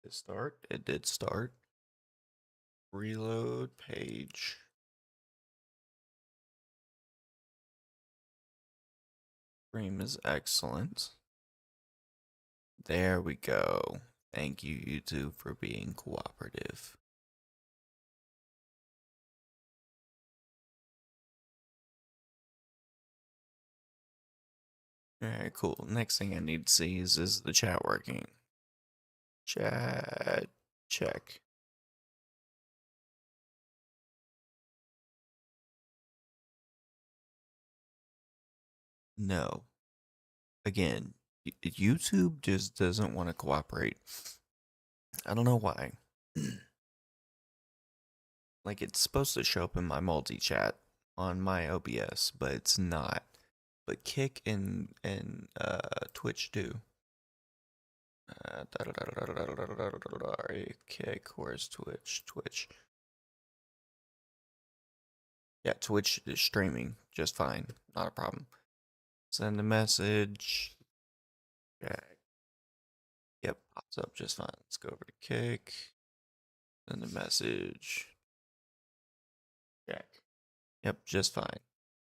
Start. It did start. Reload page. Stream is excellent. There we go. Thank you, YouTube, for being cooperative. Alright, cool. Next thing I need to see is the chat working? Chat check. No. Again, YouTube just doesn't want to cooperate. I don't know why. Like, it's supposed to show up in my multi-chat on my OBS, but it's not. But Kick and Twitch do. Kick, where's Twitch? Twitch. Yeah, Twitch is streaming just fine. Not a problem. Send a message. Okay. Yep, pops up just fine. Let's go over to Kick. Send a message. Check. Yep, just fine.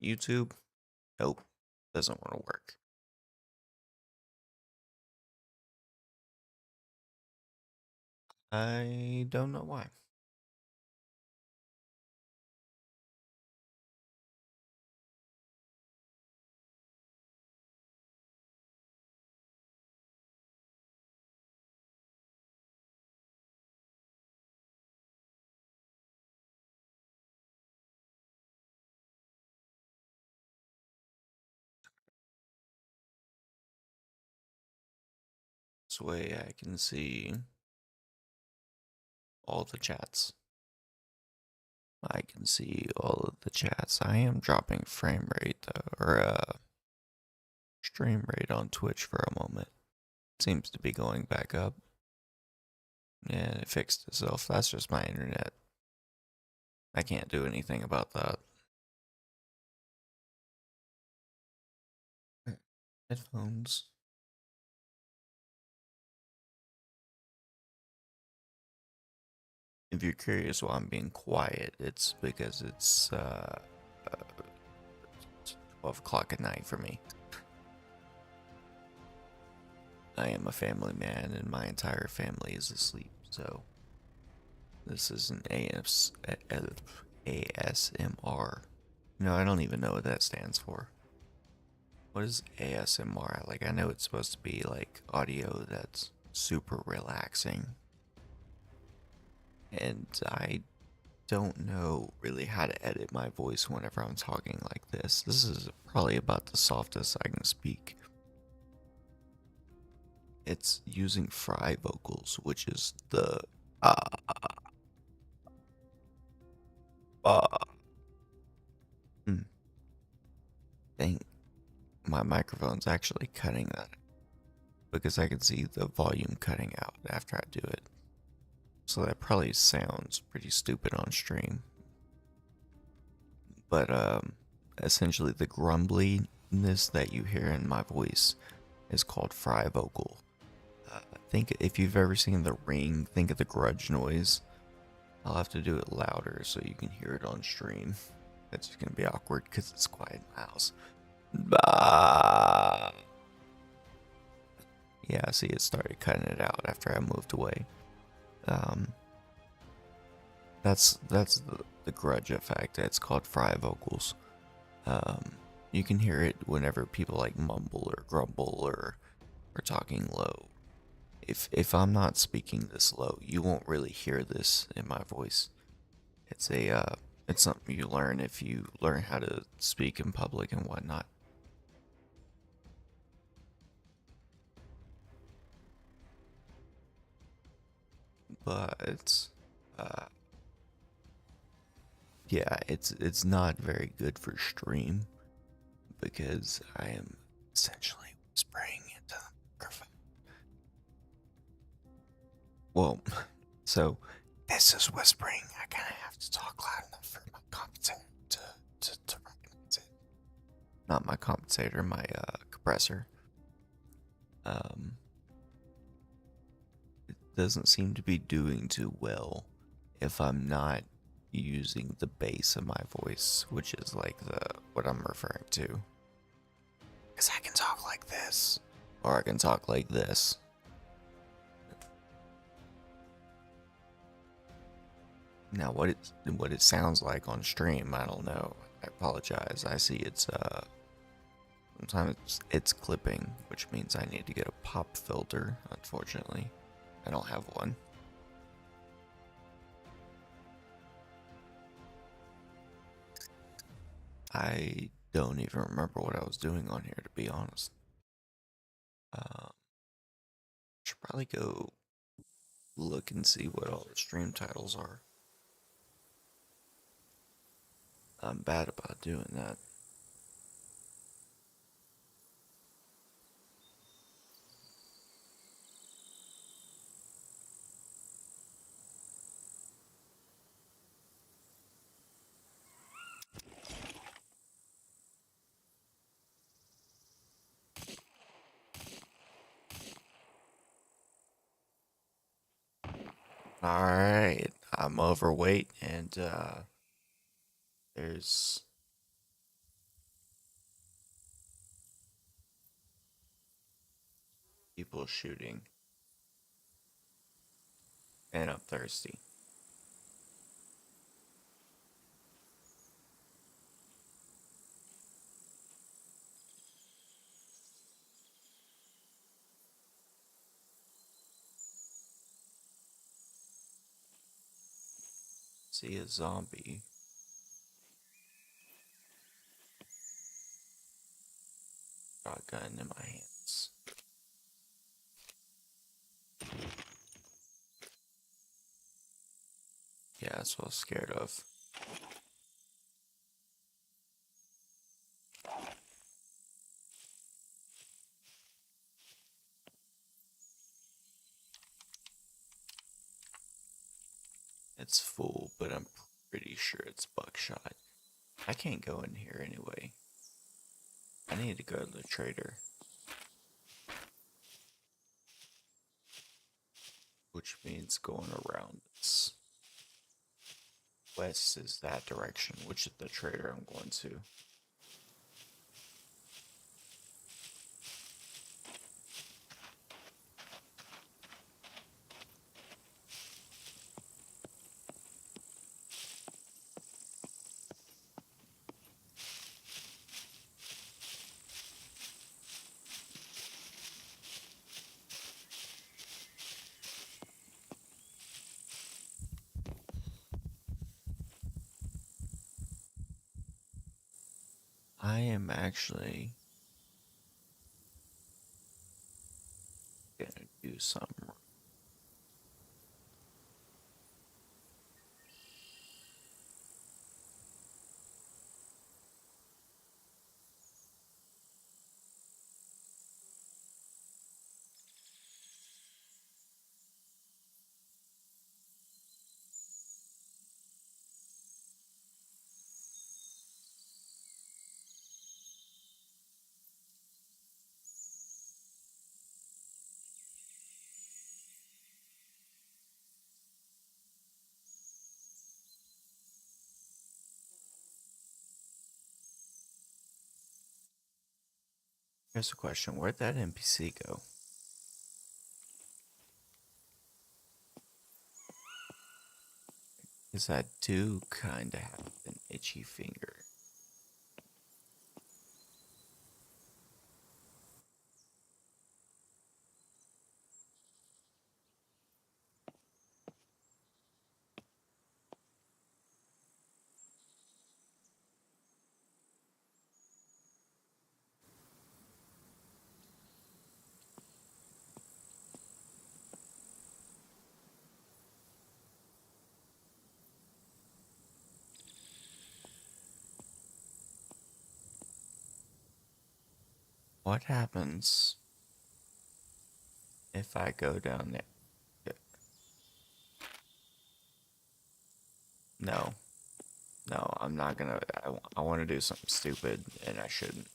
YouTube? Nope. Doesn't want to work. I don't know why. This way I can see all the chats. I can see all of the chats. I am dropping frame rate though, or stream rate on Twitch for a moment. Seems to be going back up. Yeah, it fixed itself. That's just my internet. I can't do anything about that. Headphones. If you're curious why I'm being quiet, it's because it's 12 o'clock at night for me. I am a family man and my entire family is asleep, so this is an ASMR. No, I don't even know what that stands for. What is ASMR? Like, I know it's supposed to be like audio that's super relaxing. And I don't know really how to edit my voice whenever I'm talking like this. This is probably about the softest I can speak. It's using fry vocals, which is the thing. My microphone's actually cutting that because I can see the volume cutting out after I do it. So that probably sounds pretty stupid on stream. But essentially the grumbliness that you hear in my voice is called fry vocal. Think if you've ever seen The Ring, think of the grudge noise. I'll have to do it louder so you can hear it on stream. That's just gonna be awkward because it's quiet in my house. Bah. Yeah, see, it started cutting it out after I moved away. That's the grudge effect. It's called fry vocals. You can hear it whenever people like mumble or grumble or talking low. If I'm not speaking this low, you won't really hear this in my voice. It's it's something you learn if you learn how to speak in public and whatnot. But yeah, it's not very good for stream because I am essentially whispering into the microphone. Well, so this is whispering. I kind of have to talk loud enough for my compensator to recognize it. Not my compensator, my compressor. doesn't seem to be doing too well if I'm not using the bass of my voice, which is like the what I'm referring to. Because I can talk like this, or I can talk like this. Now, what it sounds like on stream, I don't know. I apologize. I see it's sometimes it's clipping, which means I need to get a pop filter. Unfortunately, I don't have one. I don't even remember what I was doing on here, to be honest. Should probably go look and see what all the stream titles are. I'm bad about doing that. Alright, I'm overweight and there's people shooting and I'm thirsty. See a zombie. Shotgun in my hands. Yeah, that's what I was scared of. It's full, but I'm pretty sure it's buckshot. I can't go in here anyway. I need to go to the trader. Which means going around this. West is that direction, which is the trader I'm going to. I am actually gonna do some. Here's a question: where'd that NPC go? Because I do kind of have an itchy finger. What happens if I go down there? No, no, I'm not gonna. I want to do something stupid, and I shouldn't.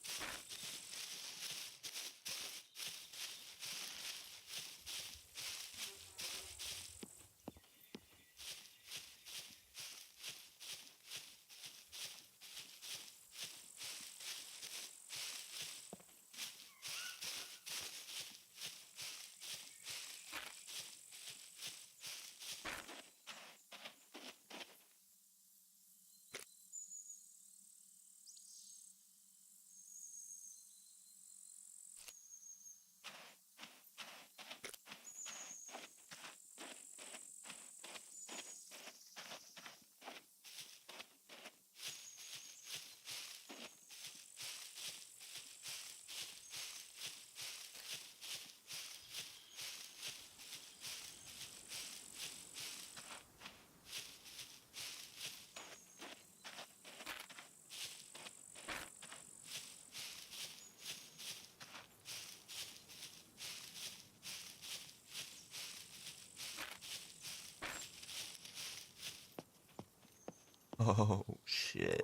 Oh, shit.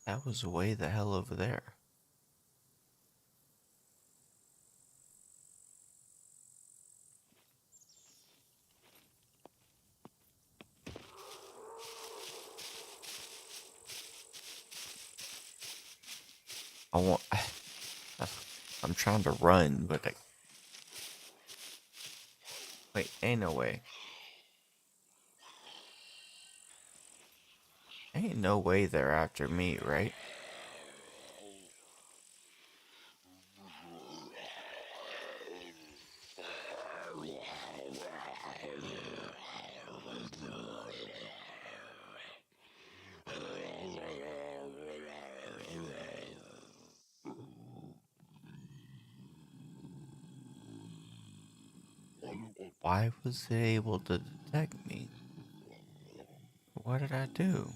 That was way the hell over there. I want. I'm trying to run, but I. Wait, ain't no way. Ain't no way they're after me, right? Why was it able to detect me? What did I do?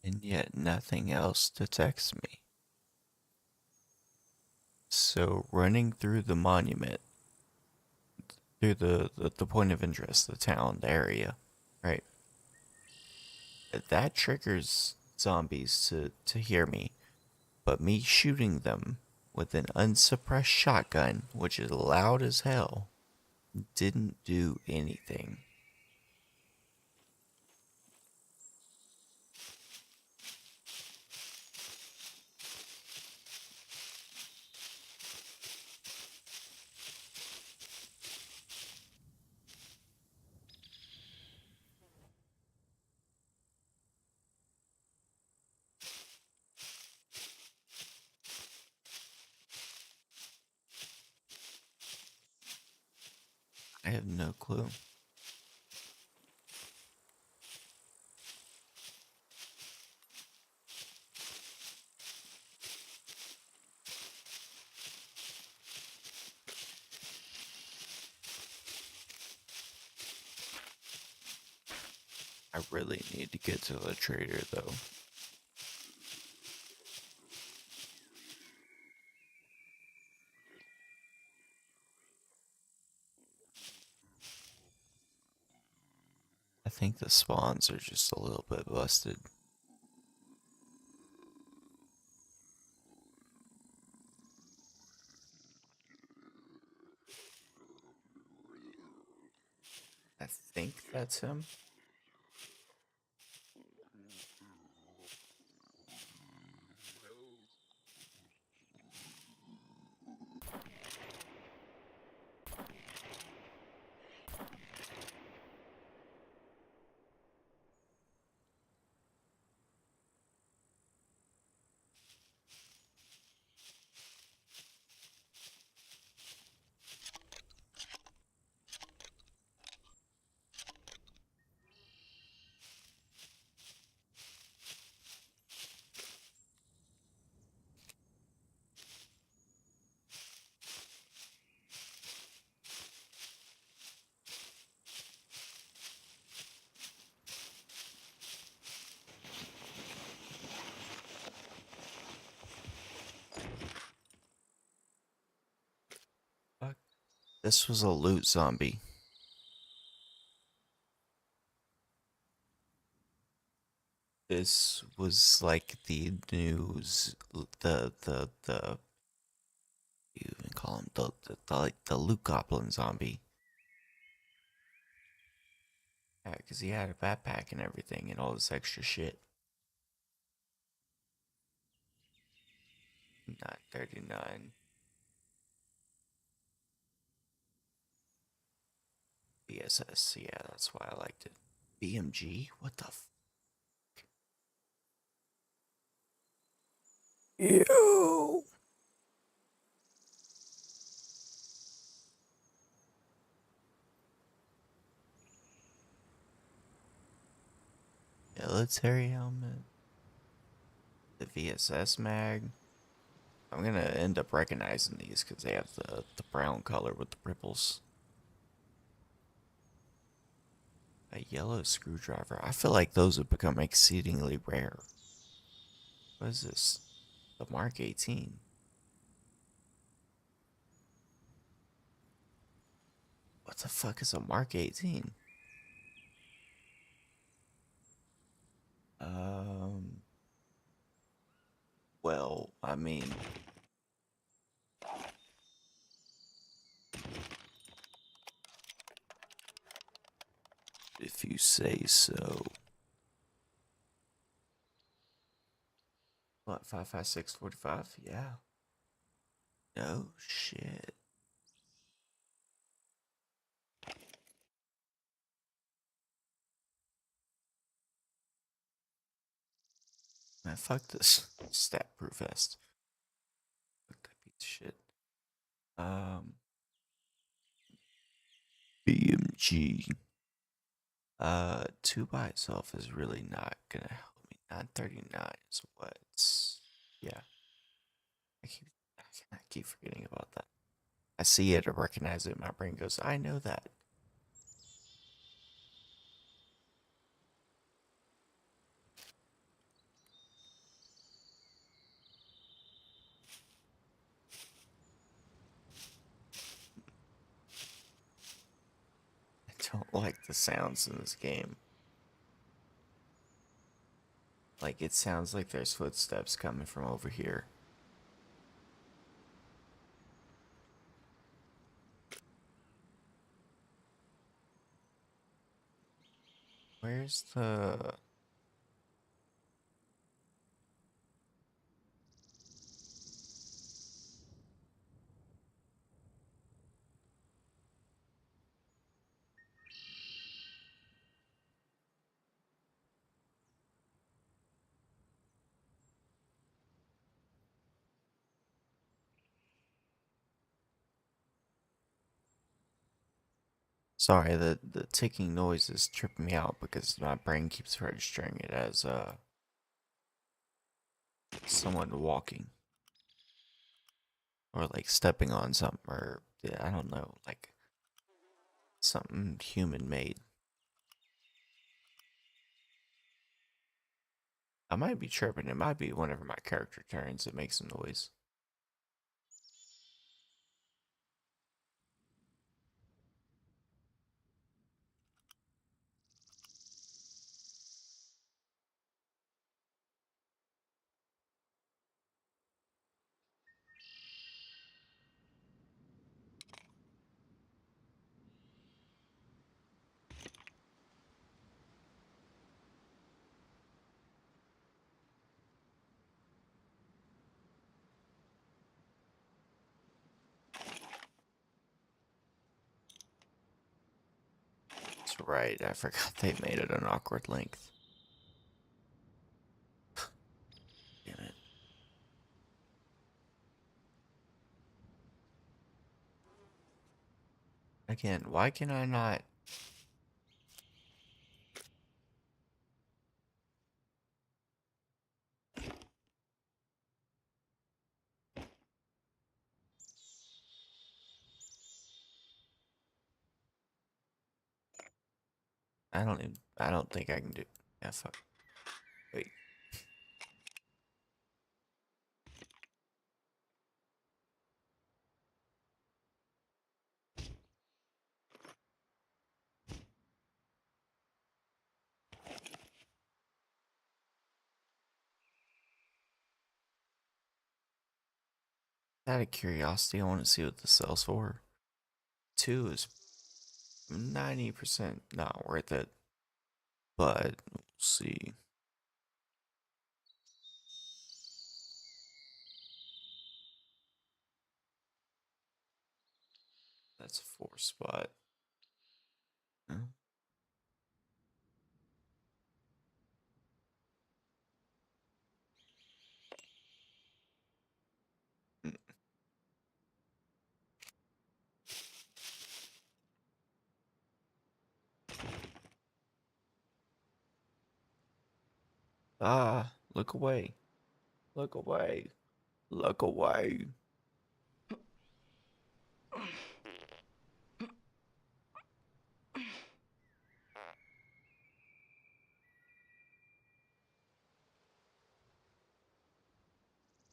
And yet nothing else detects me. So running through the monument, through the point of interest, the town, the area, right? That triggers zombies to hear me. But me shooting them with an unsuppressed shotgun, which is loud as hell, didn't do anything. I have no clue. I really need to get to the trader though. I think the spawns are just a little bit busted. I think that's him. Fuck. This was a loot zombie. This was like the news, the you even call him like the loot goblin zombie. Yeah, because he had a backpack and everything and all this extra shit. 939 BSS. Yeah, that's why I liked it. BMG? What the Ew. Military helmet. The VSS mag. I'm gonna end up recognizing these because they have the brown color with the ripples. A yellow screwdriver. I feel like those have become exceedingly rare. What is this? The Mark 18. What the fuck is a Mark 18? Um, well, I mean, if you say so. What, 55645? Yeah. No shit. Man, fuck this stat proof vest. Fuck that piece of shit. Um, BMG. Two by itself is really not gonna help me. 939 is what's. Yeah, I keep, I keep forgetting about that. I see it, I recognize it, my brain goes, I know that. I don't like the sounds in this game. Like, it sounds like there's footsteps coming from over here. Where's the... Sorry, the ticking noise is tripping me out because my brain keeps registering it as, someone walking. Or, like, stepping on something, or, yeah, I don't know, like, something human-made. I might be tripping. It might be whenever my character turns, it makes a noise. That's right. I forgot they made it an awkward length. Damn it. Again, why can I not? I don't even. I don't think I can do. Yeah, fuck. Wait. Out of curiosity, I want to see what this sells for. Two is 90% not worth it, but we'll see. That's a 4 spot. Huh? Mm. Ah, look away. Look away. Look away.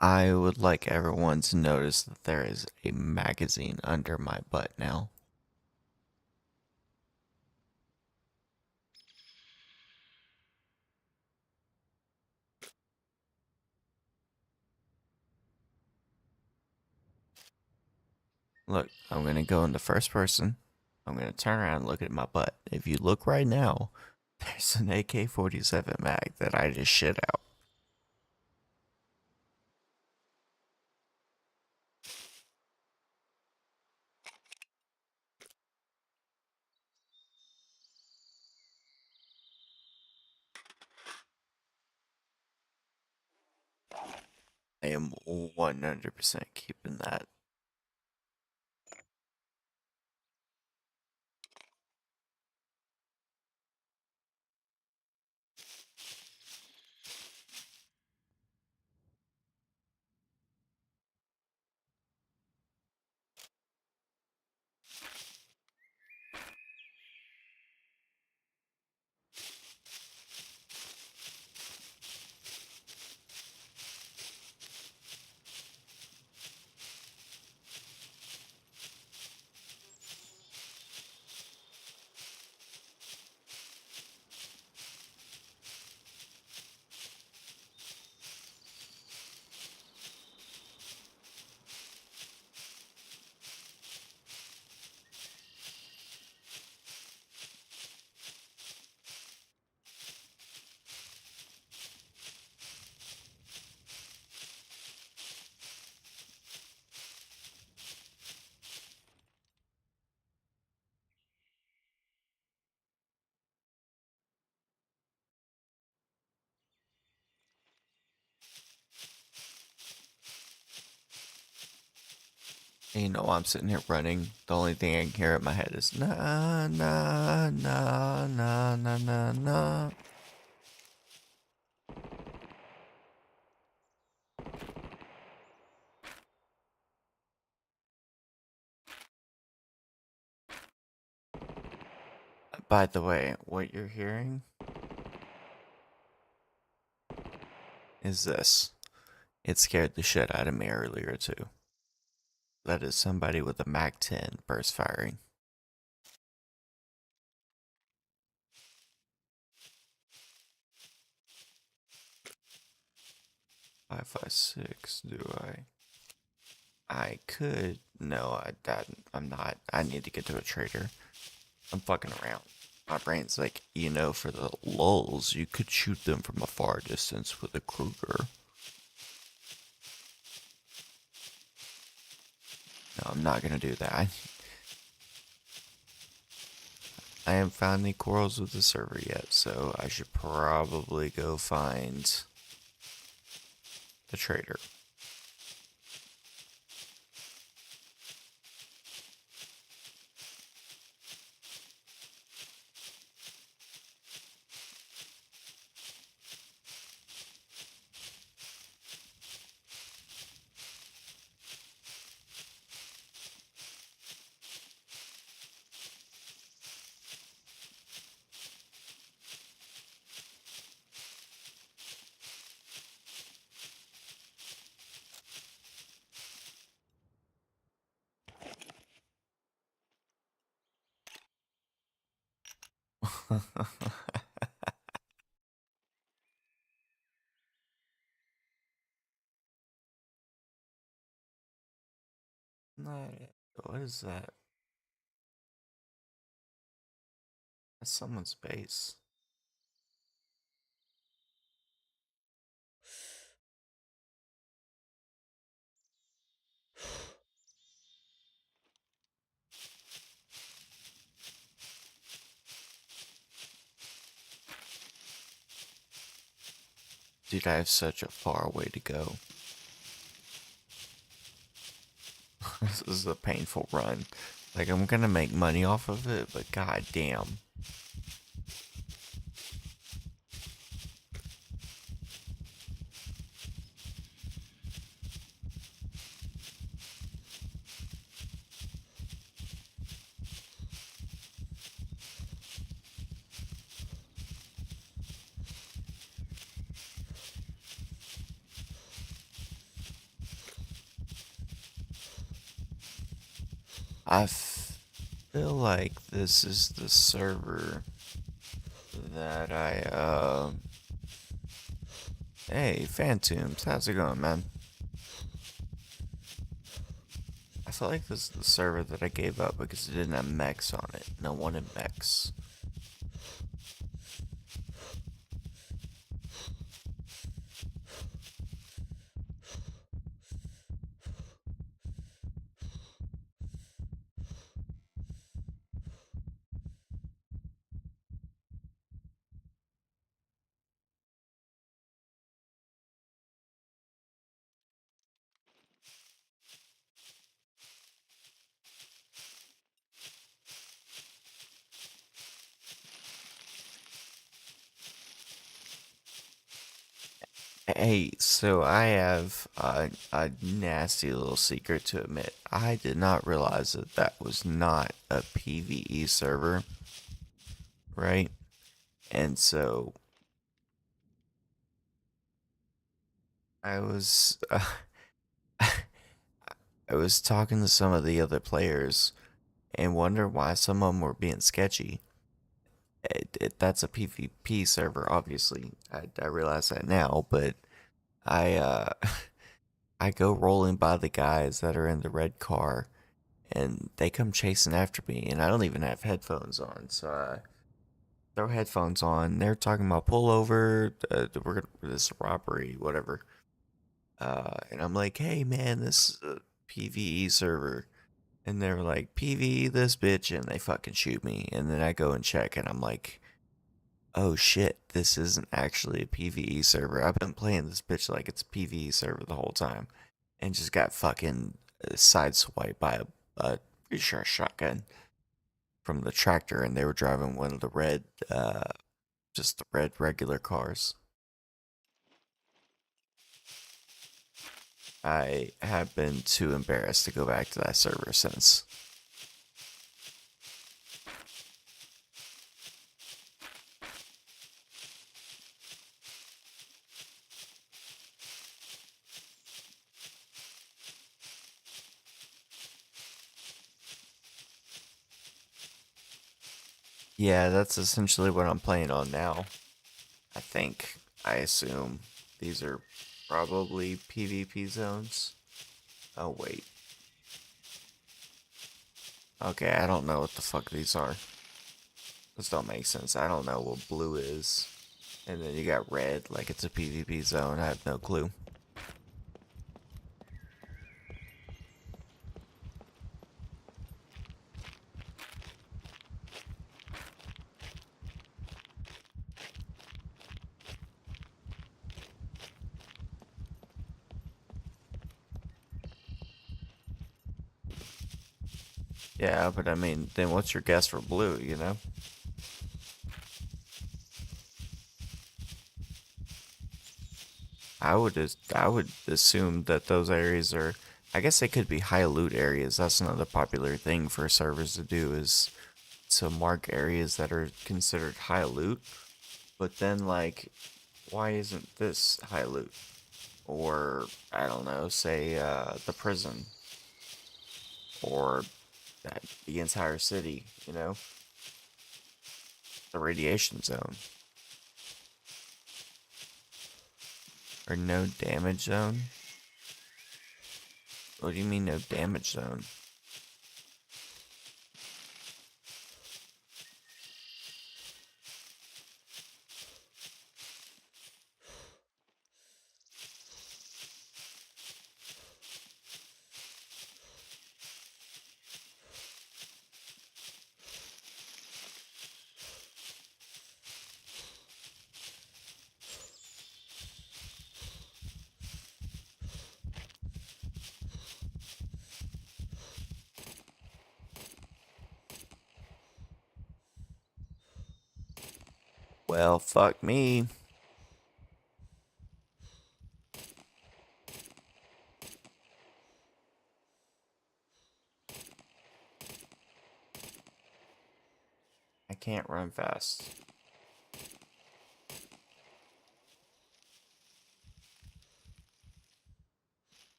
I would like everyone to notice that there is a magazine under my butt now. Look, I'm gonna go into first person. I'm gonna turn around and look at my butt. If you look right now, there's an AK-47 mag that I just shit out. I am 100% keeping that. And you know, while I'm sitting here running, the only thing I can hear in my head is na na na na na na na. By the way, what you're hearing is this. It scared the shit out of me earlier too. That is somebody with a Mac 10 burst firing. 5.56, do I? I could. No, I'm not. I need to get to a trader. I'm fucking around. My brain's like, for the lulz, you could shoot them from a far distance with a Kruger. No, I'm not gonna do that. I haven't found any quarrels with the server yet, so I should probably go find the trader. No, what is that? That's someone's base. Dude, I have such a far way to go. This is a painful run. Like, I'm gonna make money off of it, but god damn. I feel like this is the server that Hey, Phantoms, how's it going, man? I feel like this is the server that I gave up because it didn't have mechs on it. No one in mechs. Hey, so I have a nasty little secret to admit. I did not realize that that was not a PvE server, right? And so I was I was talking to some of the other players and wonder why some of them were being sketchy. That's a PvP server, obviously. I realize that now, but I I go rolling by the guys that are in the red car, and they come chasing after me, and I don't even have headphones on, so I throw headphones on. They're talking about pull over, we're gonna this robbery, whatever. And I'm like, hey man, this is a PvE server. And they're like, PvE this bitch, and they fucking shoot me. And then I go and check, and I'm like, oh shit, this isn't actually a PvE server. I've been playing this bitch like it's a PvE server the whole time. And just got fucking sideswiped by a pretty sure shotgun from the tractor, and they were driving one of the red, just the red regular cars. I have been too embarrassed to go back to that server since. Yeah, that's essentially what I'm playing on now. I think, I assume these are probably PvP zones. Oh, wait. Okay, I don't know what the fuck these are. This don't make sense. I don't know what blue is. And then you got red, like it's a PvP zone. I have no clue. Yeah, but I mean, then what's your guess for blue, you know? I would assume that those areas are, I guess they could be high loot areas. That's another popular thing for servers to do is to mark areas that are considered high loot. But then like, why isn't this high loot? Or I don't know, say the prison or the entire city, you know, the radiation zone or no damage zone. What do you mean no damage zone? Well, fuck me. I can't run fast.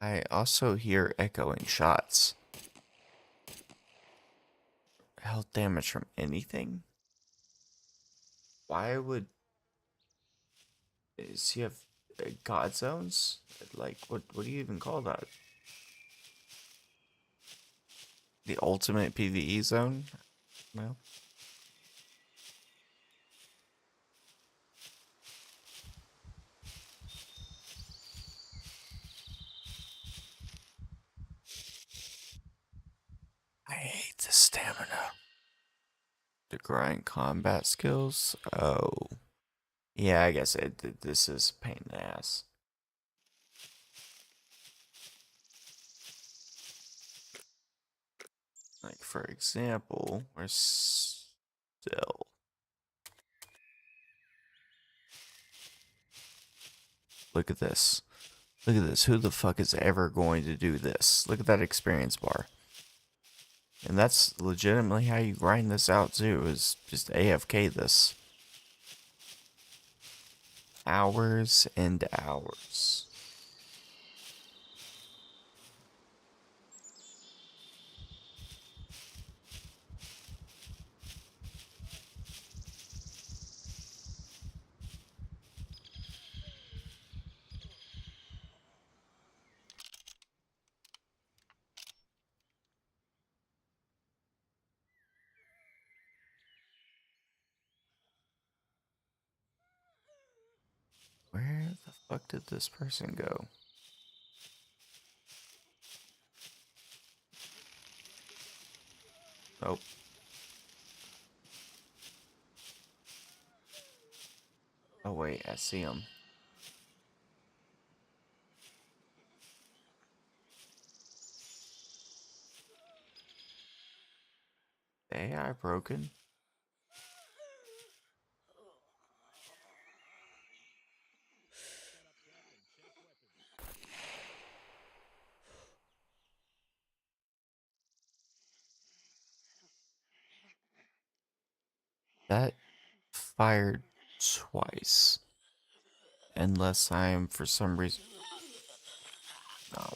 I also hear echoing shots. Health damage from anything? Why would... Does he have god zones? Like, what do you even call that? The ultimate PvE zone? No. I hate the stamina. The grind combat skills? Oh. Yeah, I guess this is a pain in the ass. Like, for example, we're still... Look at this. Look at this. Who the fuck is ever going to do this? Look at that experience bar. And that's legitimately how you grind this out too, is just AFK this. Hours and hours. Where the fuck did this person go? Nope. Oh wait, I see him. The AI broken? That fired twice. Unless I'm for some reason... No.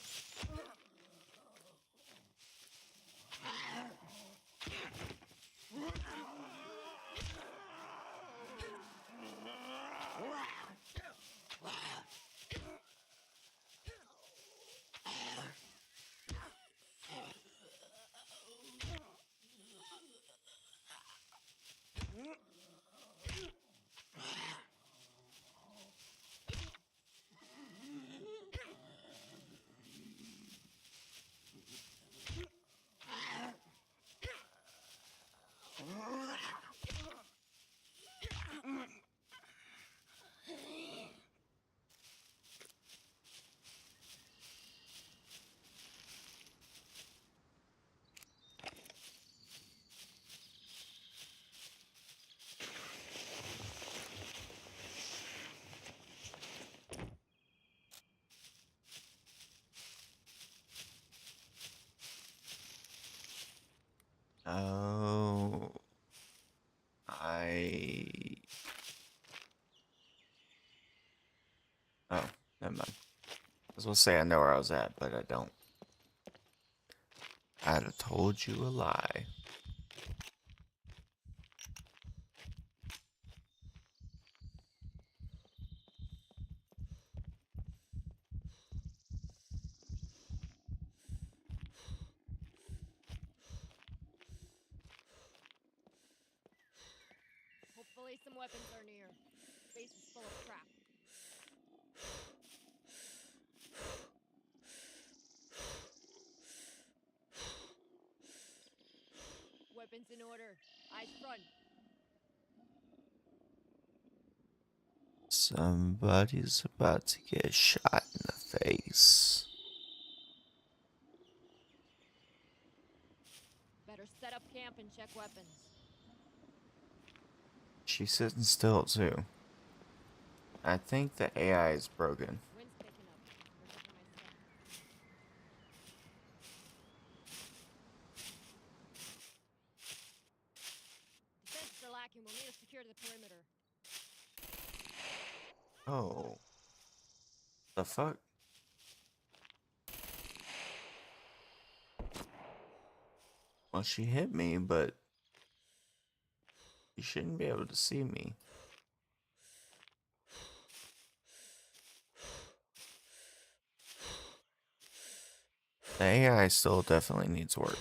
Oh... Oh, never mind. I was gonna say I know where I was at, but I don't. I'd have told you a lie. Hopefully some weapons are near. Base is full of crap. Weapons in order. Eyes front. Somebody's about to get shot in the face. Better set up camp and check weapons. She's sitting still too. I think the AI is broken. Wind's picking up. Better cover my scent. Defenses are lacking. We'll need to secure the perimeter. Oh. The fuck? Well, she hit me, but you shouldn't be able to see me. The AI still definitely needs work.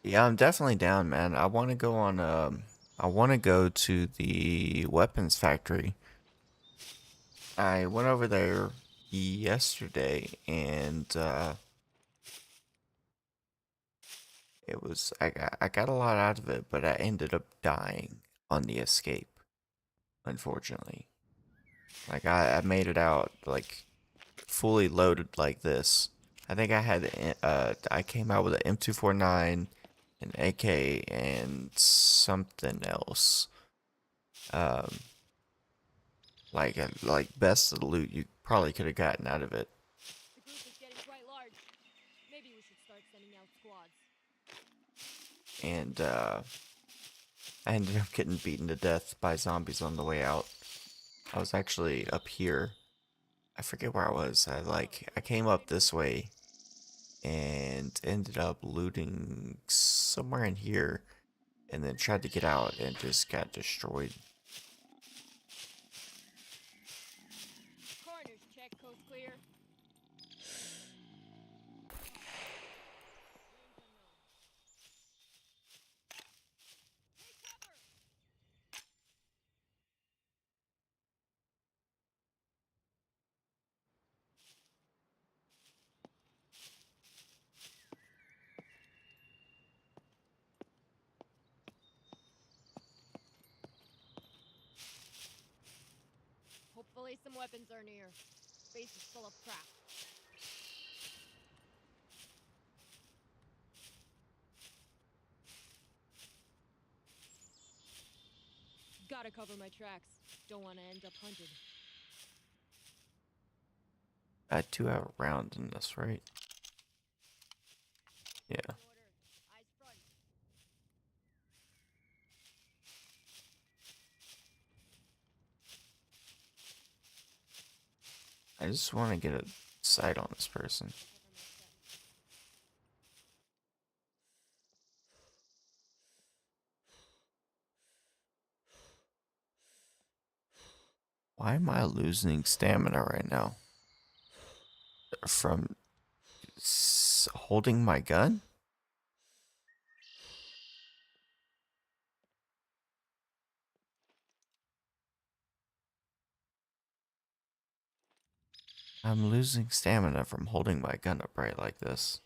Yeah, I'm definitely down, man. I want to go on. I want to go to the weapons factory. I went over there yesterday, and I got a lot out of it, but I ended up dying on the escape, unfortunately. Like I made it out like fully loaded like this. I think I came out with an M249, an AK, and something else. Um, like best of the loot you probably could have gotten out of it. The group is getting quite large. Maybe we should start sending out squads. And I ended up getting beaten to death by zombies on the way out. I was actually up here. I forget where I was. I came up this way and ended up looting somewhere in here and then tried to get out and just got destroyed. Corners check, coast clear. Hopefully some weapons are near. Base is full of crap. Gotta cover my tracks. Don't want to end up hunted. I do have a round in this, right? Yeah. Order. Eyes front. I just want to get a sight on this person. Cover my tracks. Why am I losing stamina right now? From holding my gun? I'm losing stamina from holding my gun upright like this.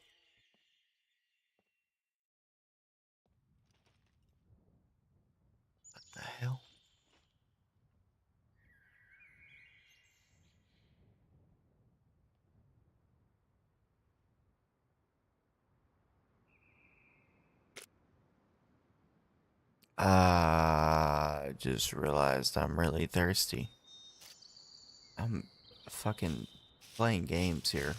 What the hell? I just realized I'm really thirsty. I'm fucking playing games here.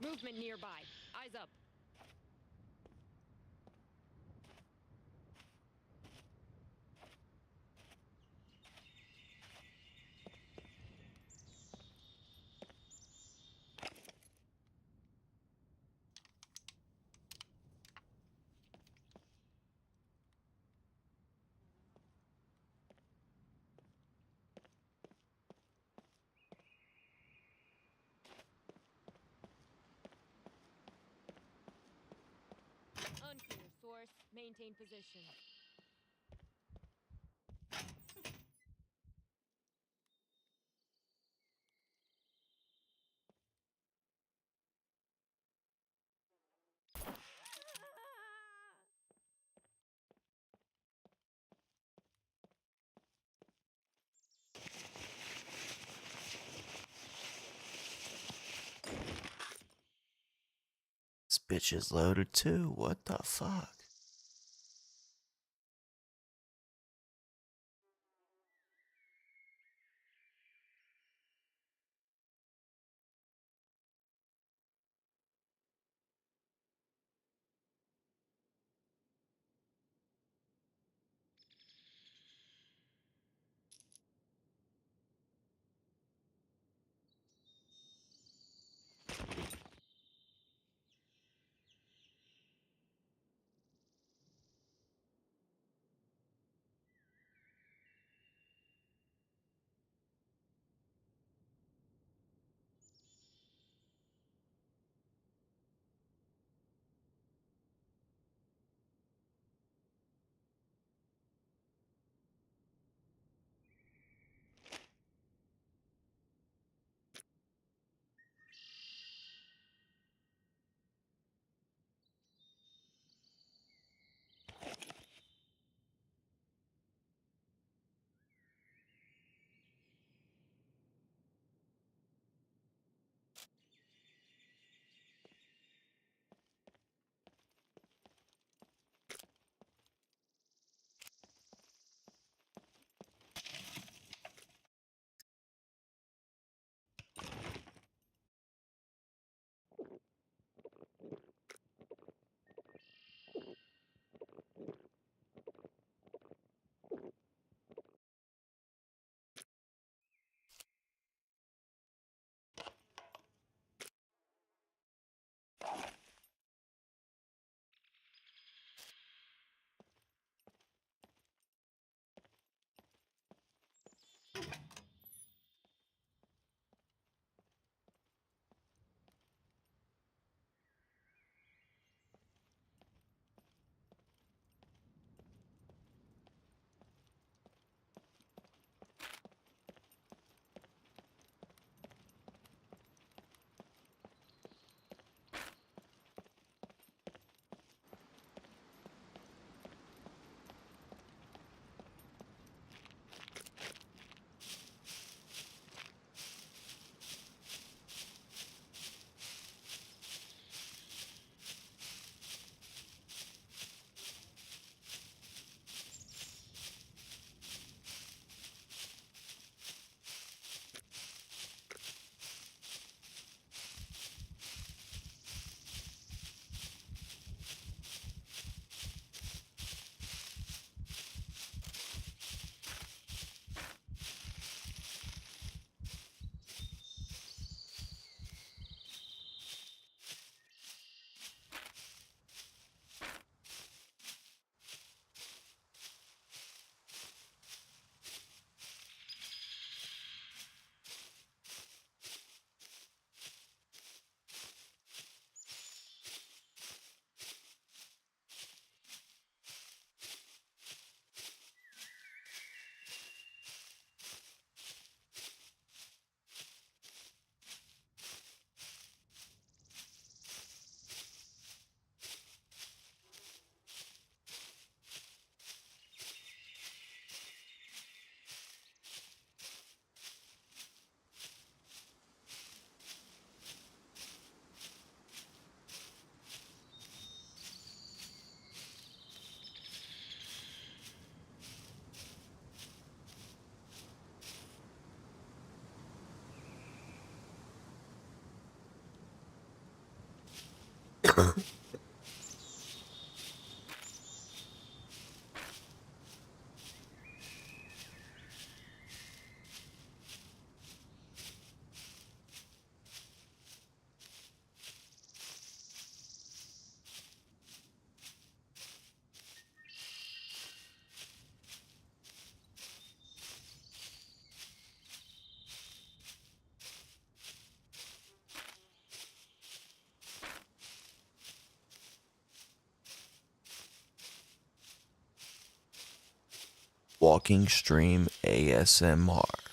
Movement nearby. Eyes up. Unclear source. Maintain position. This bitch is loaded too. What the fuck? Walking Stream ASMR.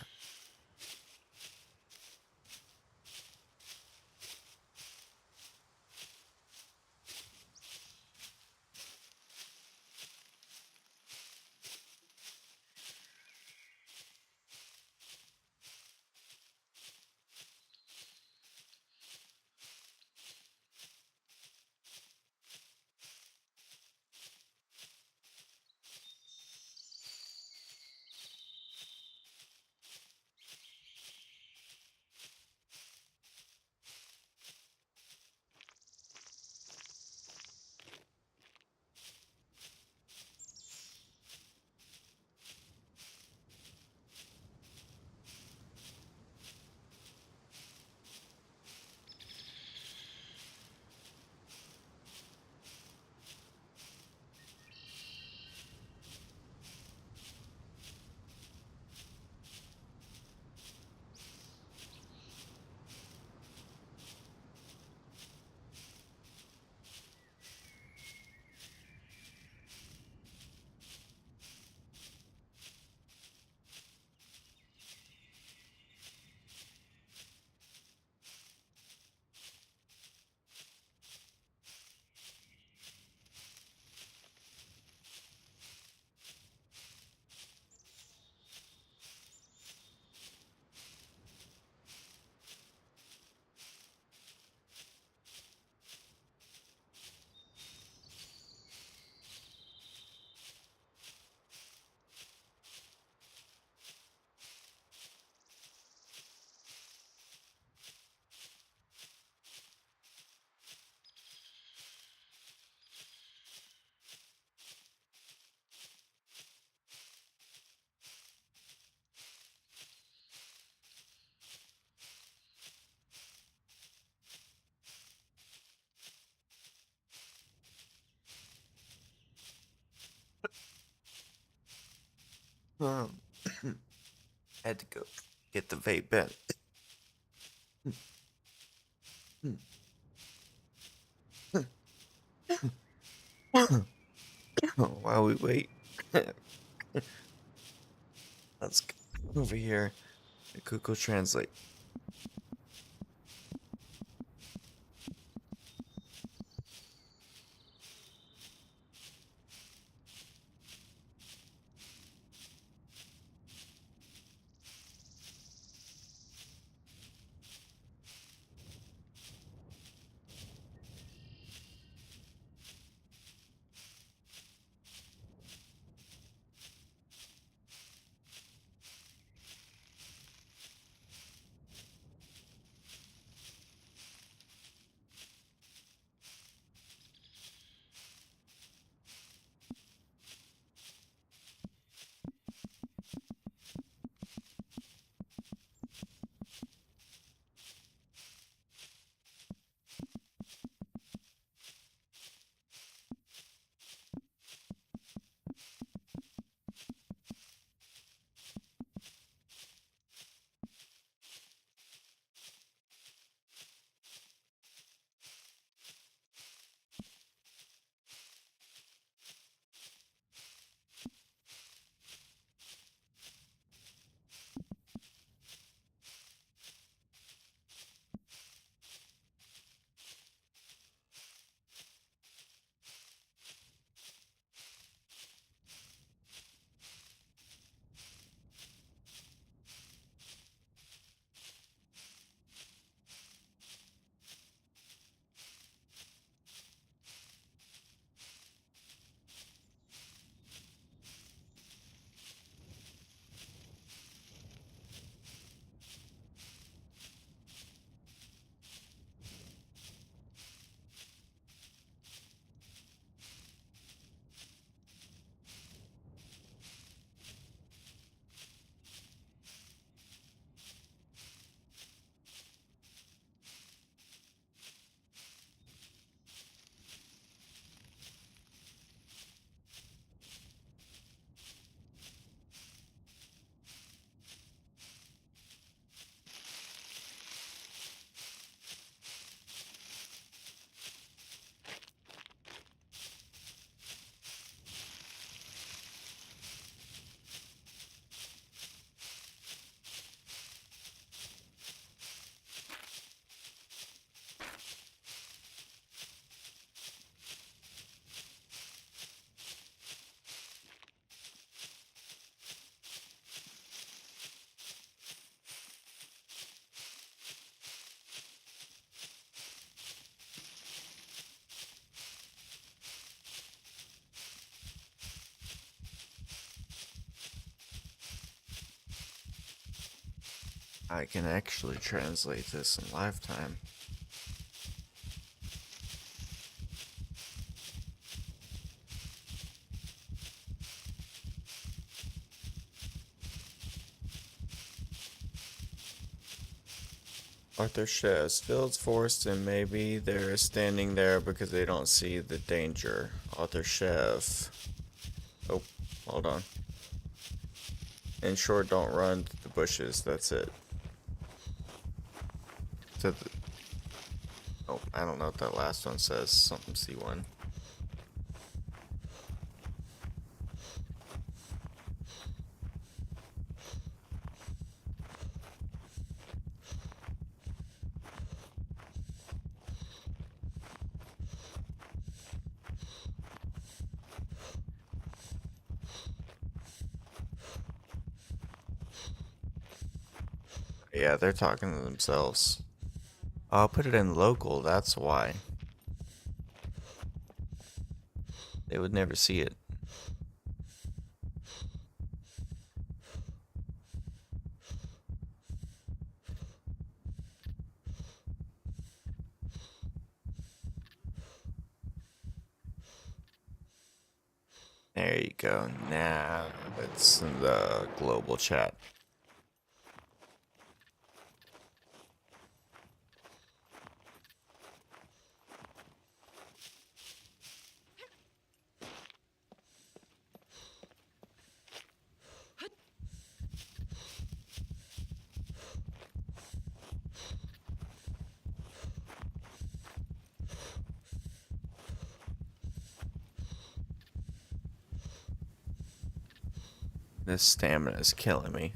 Um, had to go get the vape pen. While we wait, let's go over here. Google Translate. I can actually translate this in lifetime. Arthur says, fields forced and maybe they're standing there because they don't see the danger. Arthur Chef. Oh, hold on. In short, don't run to the bushes. That's it. To the, oh, I don't know what that last one says. Something C1. Yeah, they're talking to themselves. I'll put it in local, that's why. They would never see it. There you go. Now it's in the global chat. This stamina is killing me.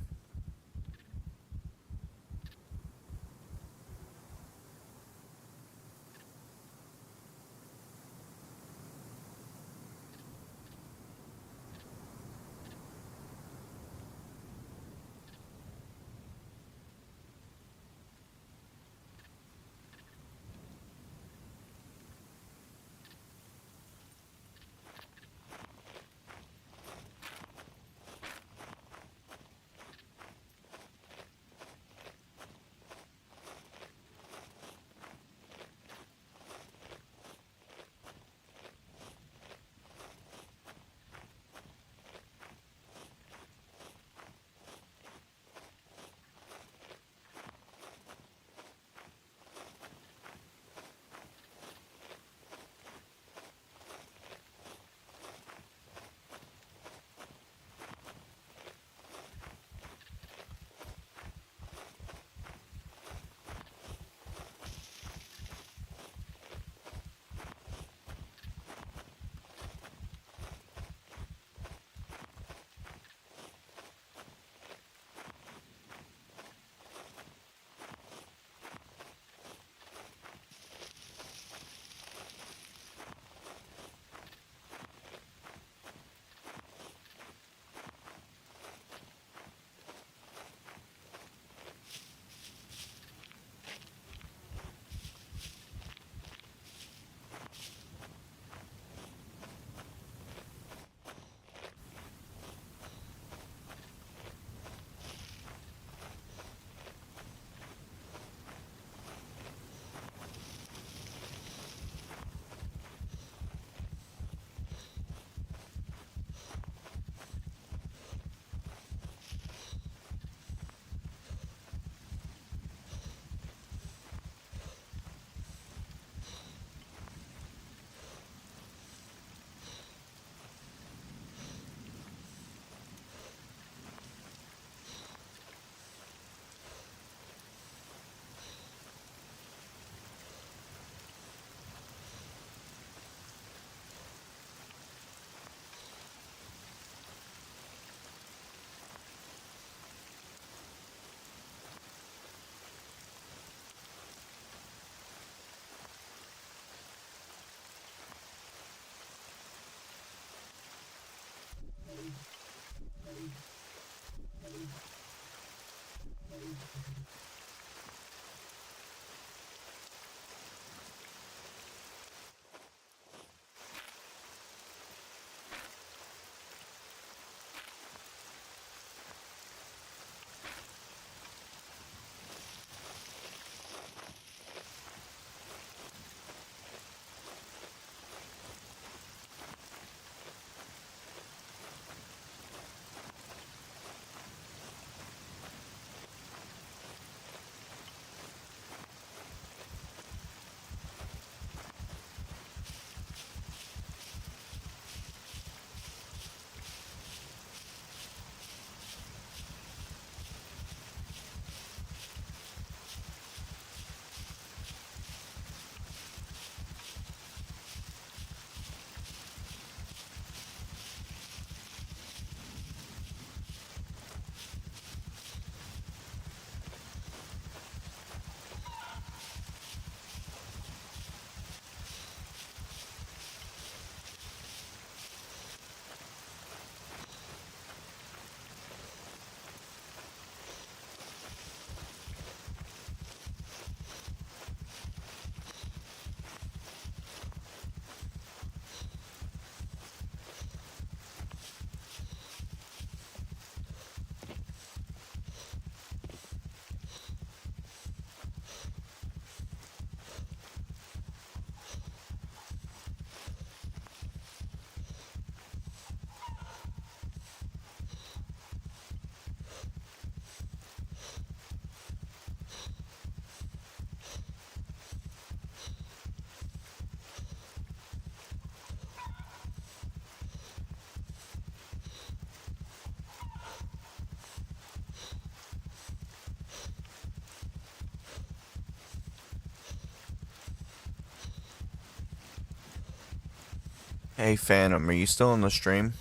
Hey Phantom, are you still on the stream?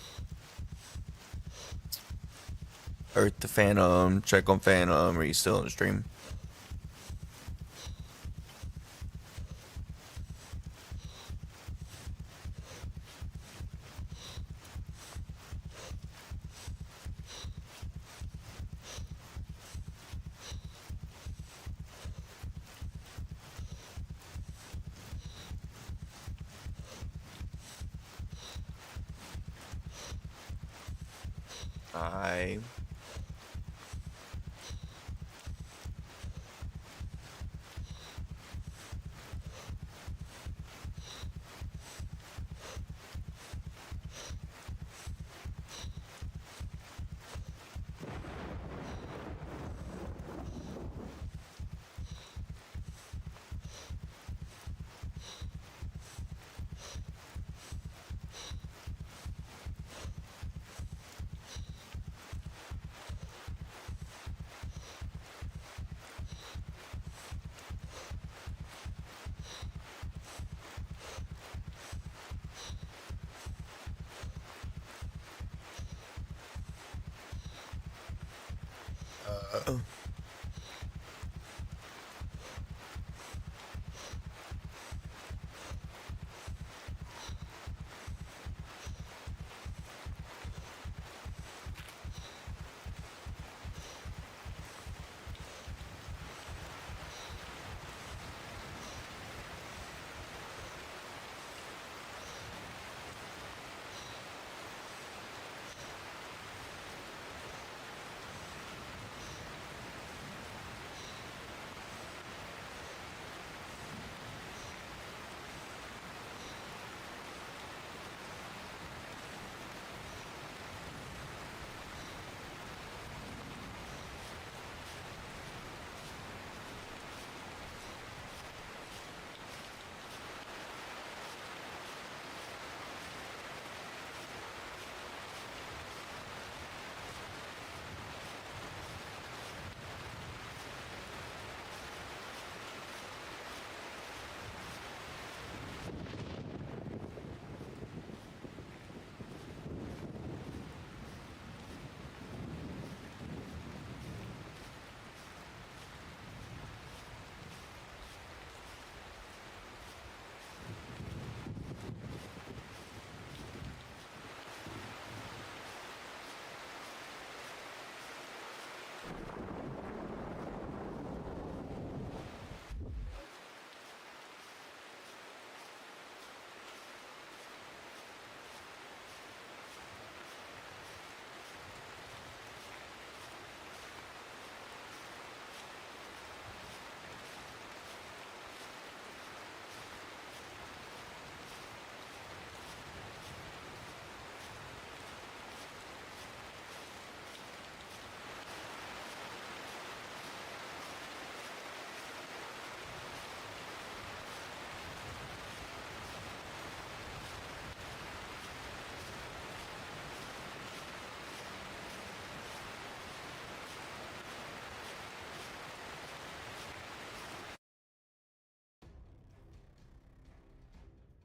Earth the Phantom, check on Phantom, are you still on the stream?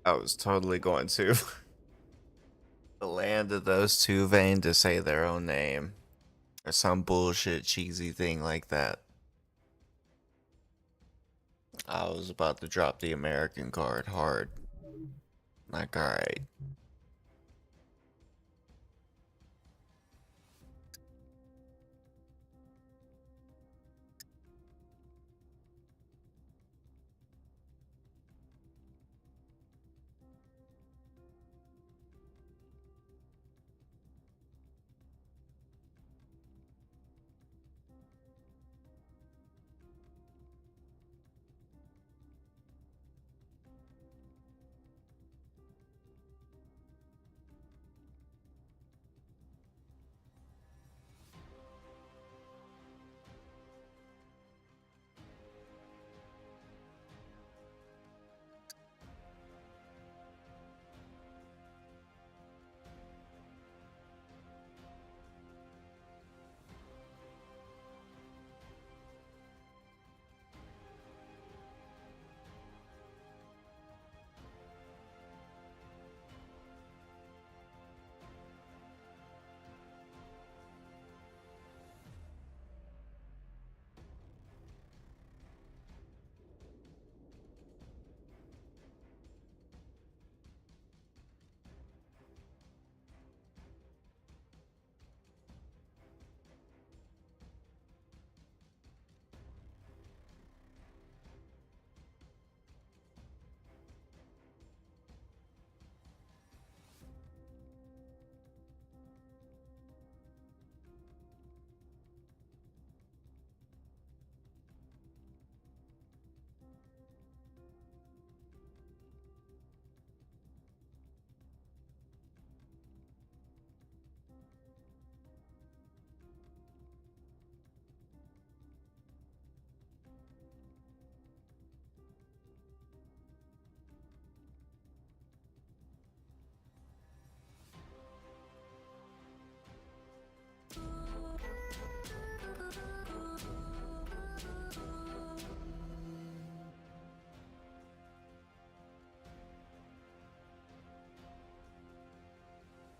I was totally going to the land of those two vain to say their own name or some bullshit cheesy thing like that. I was about to drop the American card hard. Like, alright.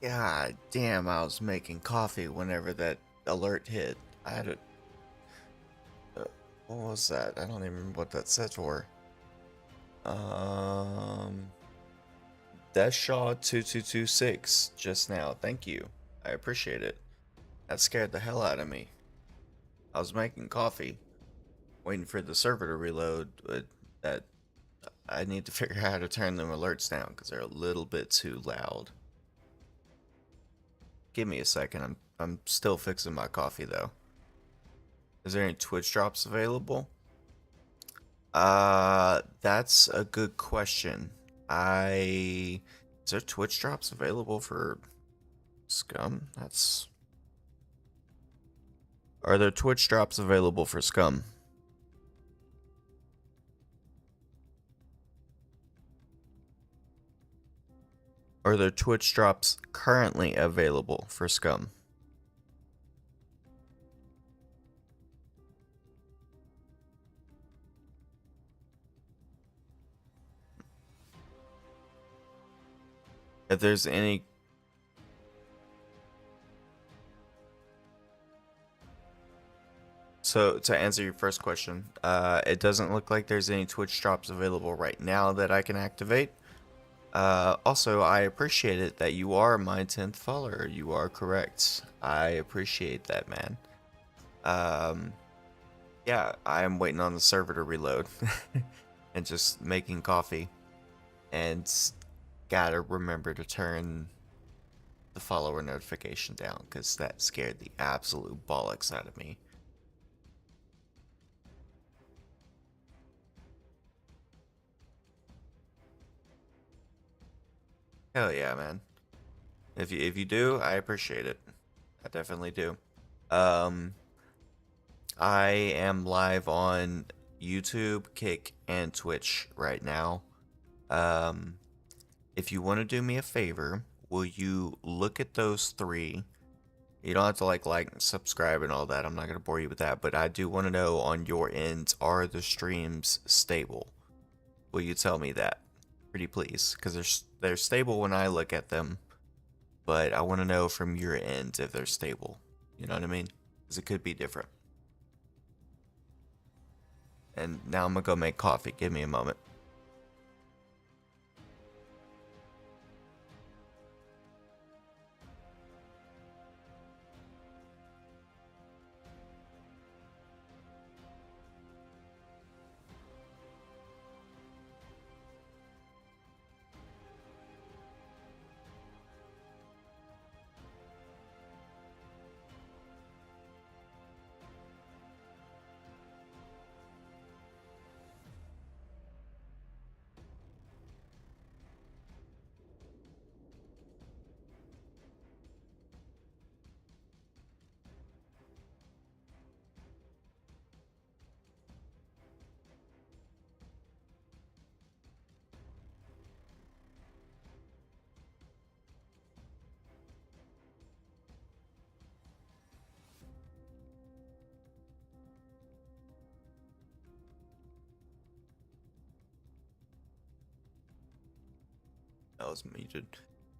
God damn, I was making coffee whenever that alert hit. I had a. What was that? I don't even remember what that said for. Deshaw2226 just now. Thank you. I appreciate it. That scared the hell out of me. I was making coffee, waiting for the server to reload, but that I need to figure out how to turn them alerts down because they're a little bit too loud. Give me a second. I'm still fixing my coffee though. Is there any Twitch drops available? That's a good question. Is there Twitch drops available for Scum? Are there Twitch drops available for Scum? Are there Twitch drops currently available for Scum? If there's any. So to answer your first question, it doesn't look like there's any Twitch drops available right now that I can activate. Also, I appreciate it that you are my 10th follower. You are correct. I appreciate that, man. Yeah, I am waiting on the server to reload and just making coffee. And gotta remember to turn the follower notification down because that scared the absolute bollocks out of me. Hell yeah, man. If you do, I appreciate it. I definitely do. I am live on YouTube, Kick, and Twitch right now. If you want to do me a favor, will you look at those three? You don't have to like, and subscribe, and all that. I'm not gonna bore you with that, but I do want to know on your end, are the streams stable? Will you tell me that? Pretty please, because they're stable when I look at them, but I want to know from your end if they're stable. You know what I mean? Because it could be different. And now I'm gonna go make coffee. Give me a moment. That was muted.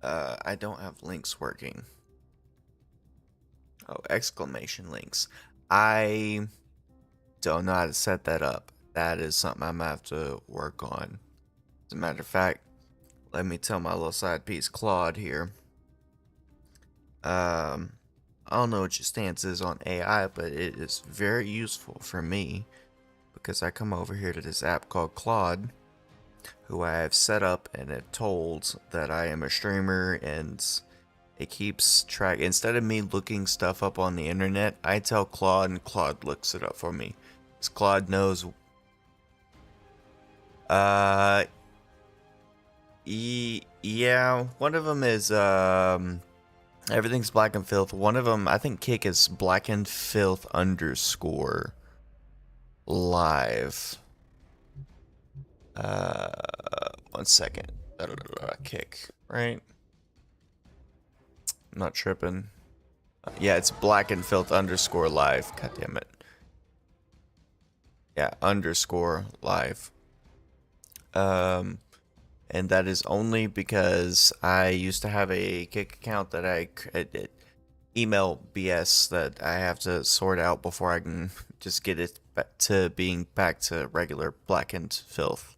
I don't have links working. Oh, exclamation links. I don't know how to set that up. That is something I'm gonna have to work on. As a matter of fact, let me tell my little side piece, Claude here. I don't know what your stance is on AI, but it is very useful for me because I come over here to this app called Claude, who I have set up and have told that I am a streamer, and it keeps track. Instead of me looking stuff up on the internet, I tell Claude and Claude looks it up for me. Because Claude knows. Yeah, one of them is, everything's Black and Filth. One of them, I think Kick is Black and Filth _ live. 1 second. Kick, right? I'm not tripping. Yeah, it's black and filth underscore live. God damn it. Yeah, underscore live. Um, and that is only because I used to have a Kick account that email BS that I have to sort out before I can just get it back to being back to regular blackened filth.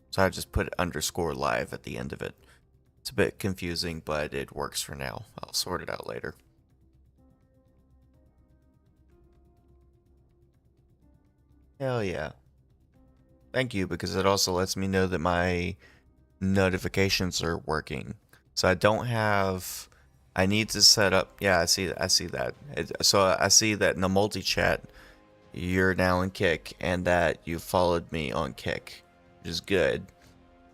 So I just put underscore live at the end of it. It's a bit confusing, but it works for now. I'll sort it out later. Hell yeah. Thank you, because it also lets me know that my notifications are working. So I don't have. I need to set up. Yeah, I see that. So I see that in the multi-chat, you're now in Kick, and that you followed me on Kick, which is good.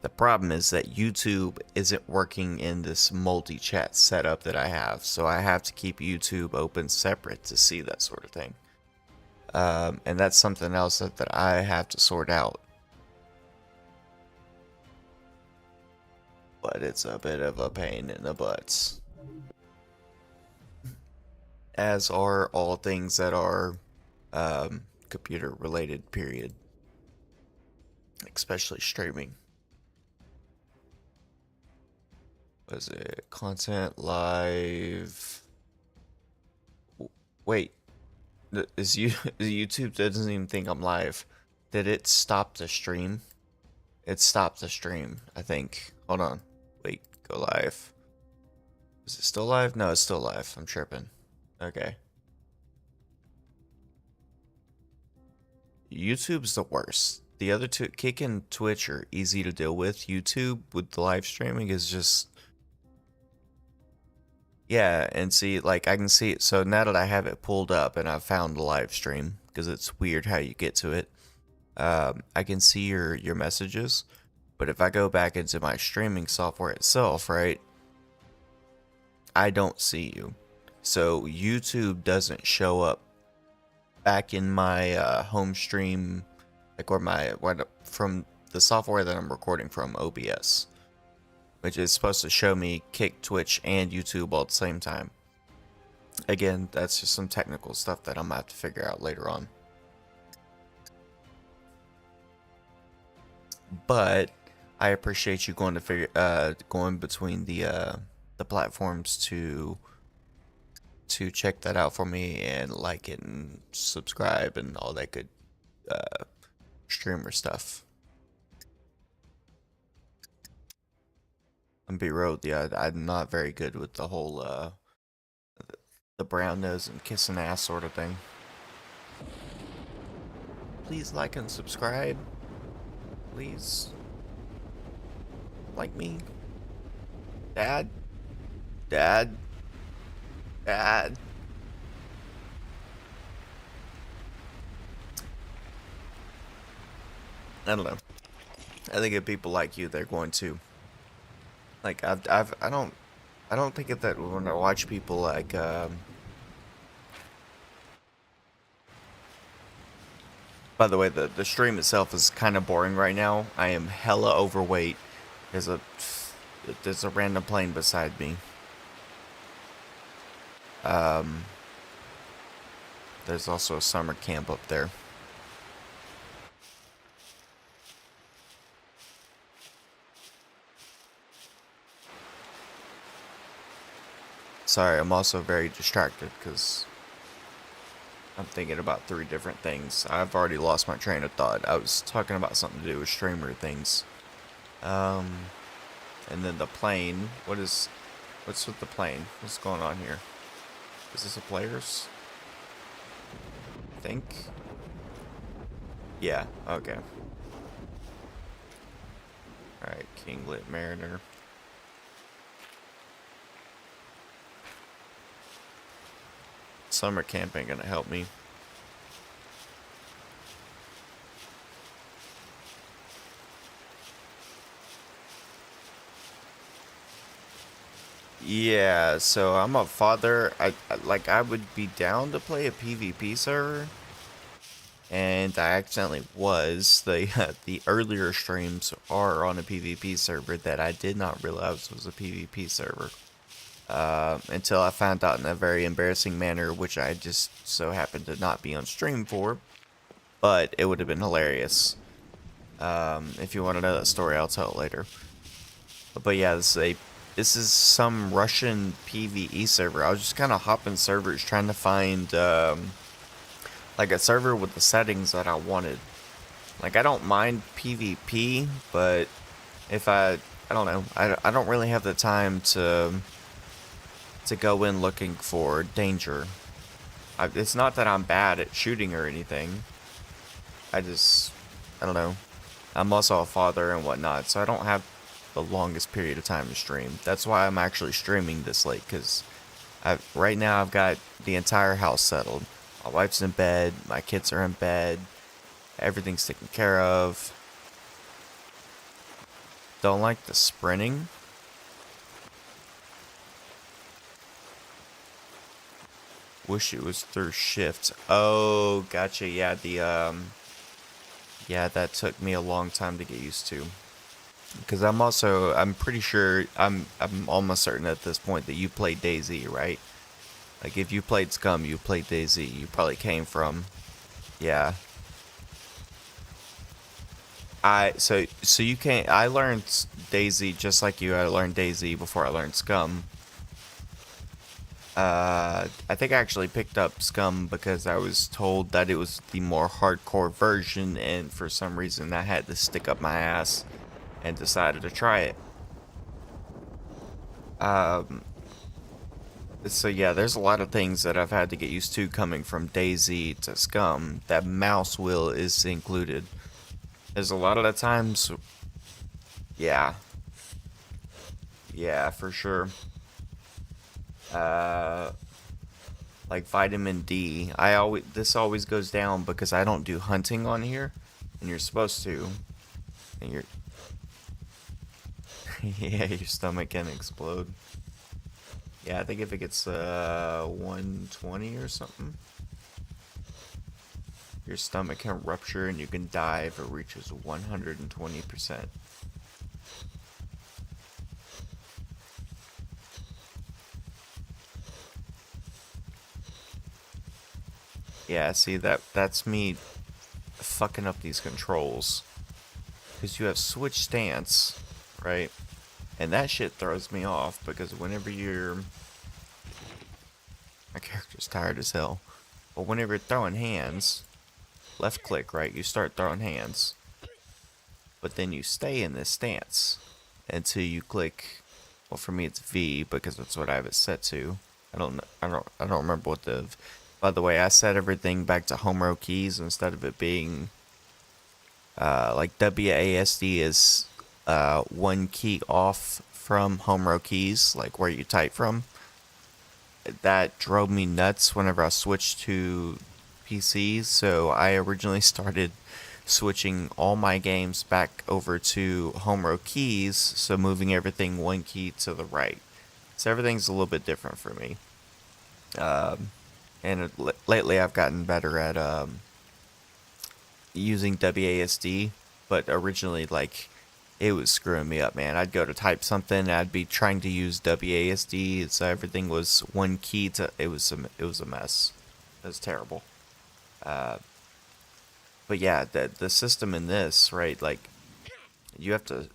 The problem is that YouTube isn't working in this multi-chat setup that I have, so I have to keep YouTube open separate to see that sort of thing. And that's something else that I have to sort out. But it's a bit of a pain in the butts. As are all things that are computer related, period. Especially streaming. Was it content live? Wait, is YouTube doesn't even think I'm live? Did it stop the stream? It stopped the stream, I think. Hold on. Wait, go live. Is it still live? No, it's still live. I'm tripping. Okay. YouTube's the worst. The other two, Kick and Twitch, are easy to deal with. YouTube with the live streaming is just, yeah. And see, like, I can see it. So now that I have it pulled up and I've found the live stream, because it's weird how you get to it, I can see your messages. But if I go back into my streaming software itself, right, I don't see you. So YouTube doesn't show up back in my home stream, like from the software that I'm recording from, OBS, which is supposed to show me Kick, Twitch, and YouTube all at the same time. Again, that's just some technical stuff that I'm gonna have to figure out later on. But I appreciate you going to going between the platforms to check that out for me and like it and subscribe and all that good streamer stuff. And be real, yeah, I'm not very good with the whole the brown nose and kissing ass sort of thing. Please like and subscribe. Please like me. Dad. Dad. Dad. I don't know. I think if people like you, they're going to. Like I don't think that when I watch people like by the way, the stream itself is kind of boring right now. I am hella overweight. There's a random plane beside me. There's also a summer camp up there. Sorry, I'm also very distracted because I'm thinking about 3 different things. I've already lost my train of thought. I was talking about something to do with streamer things. And then the plane. What's with the plane? What's going on here? Is this a player's? I think. Yeah, okay. Alright, Kinglet Mariner. Summer camp ain't gonna help me. Yeah, so I'm a father. I would be down to play a PvP server, and I accidentally was. The earlier streams are on a PvP server that I did not realize was a PvP server. until I found out in a very embarrassing manner, which I just so happened to not be on stream for. But it would have been hilarious. If you want to know that story, I'll tell it later. But yeah, this is some Russian PvE server. I was just kind of hopping servers trying to find like a server with the settings that I wanted. Like, I don't mind PvP, but if I don't know, I don't really have the time to go in looking for danger. It's not that I'm bad at shooting or anything. I don't know. I'm also a father and whatnot, so I don't have the longest period of time to stream. That's why I'm actually streaming this late, because right now I've got the entire house settled. My wife's in bed, my kids are in bed, everything's taken care of. Don't like the sprinting. Wish it was through shift. Oh, gotcha. Yeah, yeah, that took me a long time to get used to. Because I'm pretty sure, I'm almost certain at this point that you played DayZ, right? Like, if you played SCUM, you played DayZ. You probably came from, yeah. So you can't, I learned DayZ just like you. I learned DayZ before I learned SCUM. I think I actually picked up SCUM because I was told that it was the more hardcore version, and for some reason I had to stick up my ass and decided to try it. So yeah, there's a lot of things that I've had to get used to coming from DayZ to SCUM. That mouse wheel is included. There's a lot of the times, yeah, yeah, for sure. Like vitamin D, this always goes down because I don't do hunting on here, and you're supposed to, and you're, yeah, your stomach can explode. Yeah, I think if it gets 120 or something, your stomach can rupture and you can die if it reaches 120%. Yeah, see, that's me fucking up these controls. Because you have switch stance, right? And that shit throws me off because whenever my character's tired as hell. But whenever you're throwing hands, left click, right? You start throwing hands. But then you stay in this stance until you click, well, for me it's V because that's what I have it set to. I don't remember what by the way, I set everything back to home row keys instead of it being like WASD is one key off from home row keys, like where you type from. That drove me nuts whenever I switched to PCs, so I originally started switching all my games back over to home row keys, so moving everything one key to the right. So everything's a little bit different for me. And lately I've gotten better at using WASD, but originally, like, it was screwing me up, man. I'd go to type something, and I'd be trying to use WASD, so everything was one key to. It was a mess. It was terrible. But yeah, the system in this, right? Like, you have to.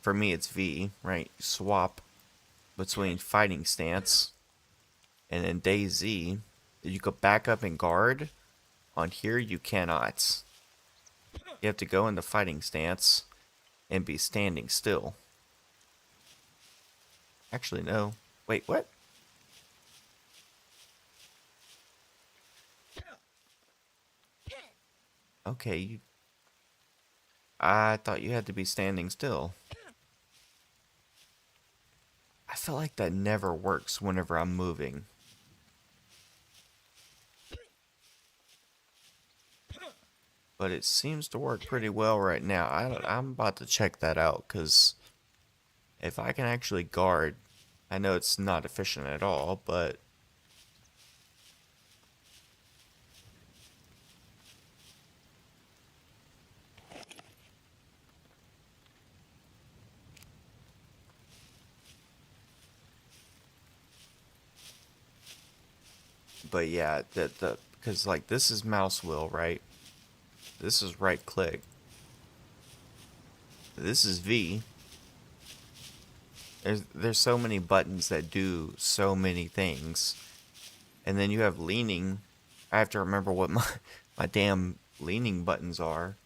For me, it's V, right? Swap between fighting stance, and in DayZ, you go back up and guard. On here, you cannot. You have to go into fighting stance and be standing still. Actually, no. Wait, what? Okay, I thought you had to be standing still. I feel like that never works whenever I'm moving. But it seems to work pretty well right now. I'm about to check that out, because if I can actually guard, I know it's not efficient at all, but But yeah, the because like this is mouse wheel, right? This is right click. This is V. There's so many buttons that do so many things. And then you have leaning. I have to remember what my my damn leaning buttons are,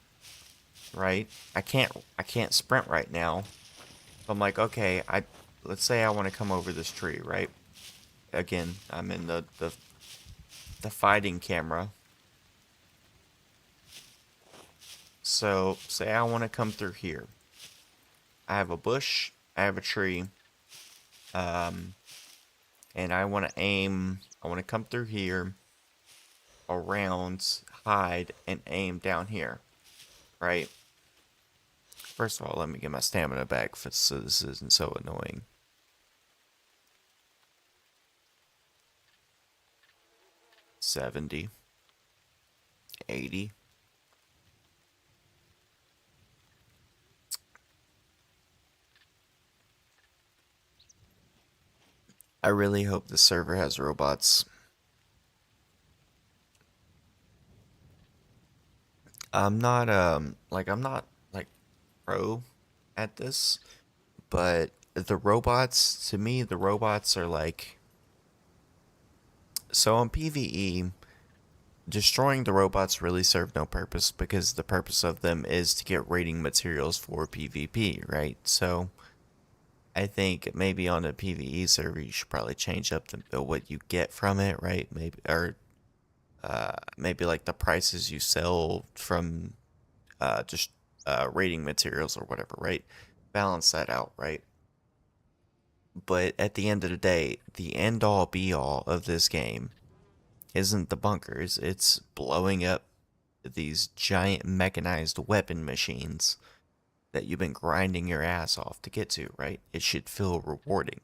right? I can't sprint right now. So I'm like, okay, let's say I want to come over this tree, right? Again, I'm in the fighting camera. So say I want to come through here. I have a bush, I have a tree, um, and I want to aim. I want to come through here, around, hide, and aim down here, right? First of all, let me get my stamina back so this isn't so annoying. 70, 80. I really hope the server has robots. I'm not like pro at this, but the robots, to me, the robots are like, so on PvE, destroying the robots really serve no purpose because the purpose of them is to get raiding materials for PvP, right? So I think maybe on a PvE server you should probably change up what you get from it, right? Maybe or maybe like the prices you sell from just raiding materials or whatever, right? Balance that out, right? But at the end of the day, the end all be all of this game isn't the bunkers, it's blowing up these giant mechanized weapon machines that you've been grinding your ass off to get to, right? It should feel rewarding.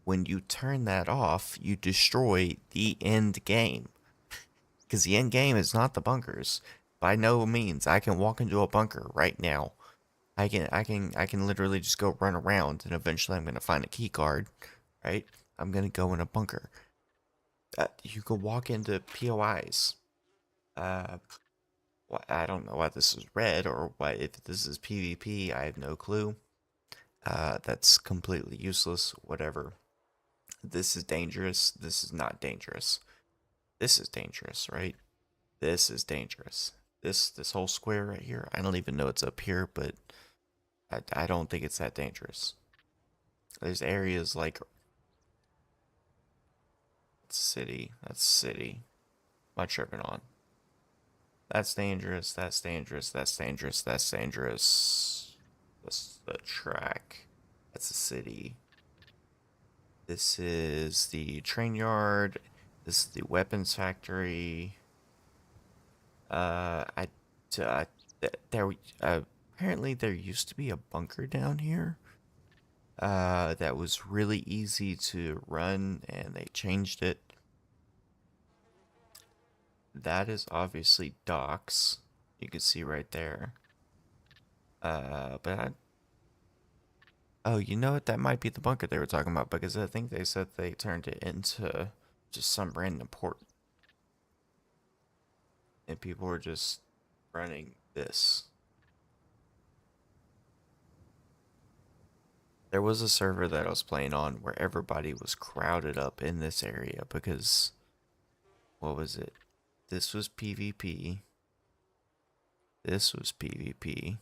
When you turn that off, you destroy the end game. Because the end game is not the bunkers. By no means, I can walk into a bunker right now. I can literally just go run around and eventually I'm gonna find a key card, right? I'm gonna go in a bunker. You can walk into POIs. Uh, I don't know why this is red or why if this is PvP. I have no clue. That's completely useless. Whatever. This is dangerous. This is not dangerous. This is dangerous, right? This is dangerous. This whole square right here. I don't even know it's up here, but I don't think it's that dangerous. There's areas like city. That's city. What am I tripping on? That's dangerous. That's dangerous. That's dangerous. That's dangerous. That's the track. That's a city. This is the train yard. This is the weapons factory. I, there, apparently there used to be a bunker down here. That was really easy to run, and they changed it. That is obviously docks. You can see right there. But oh, you know what? That might be the bunker they were talking about because I think they said they turned it into just some random port. And people were just running this. There was a server that I was playing on where everybody was crowded up in this area because, what was it? This was PvP. This was PvP.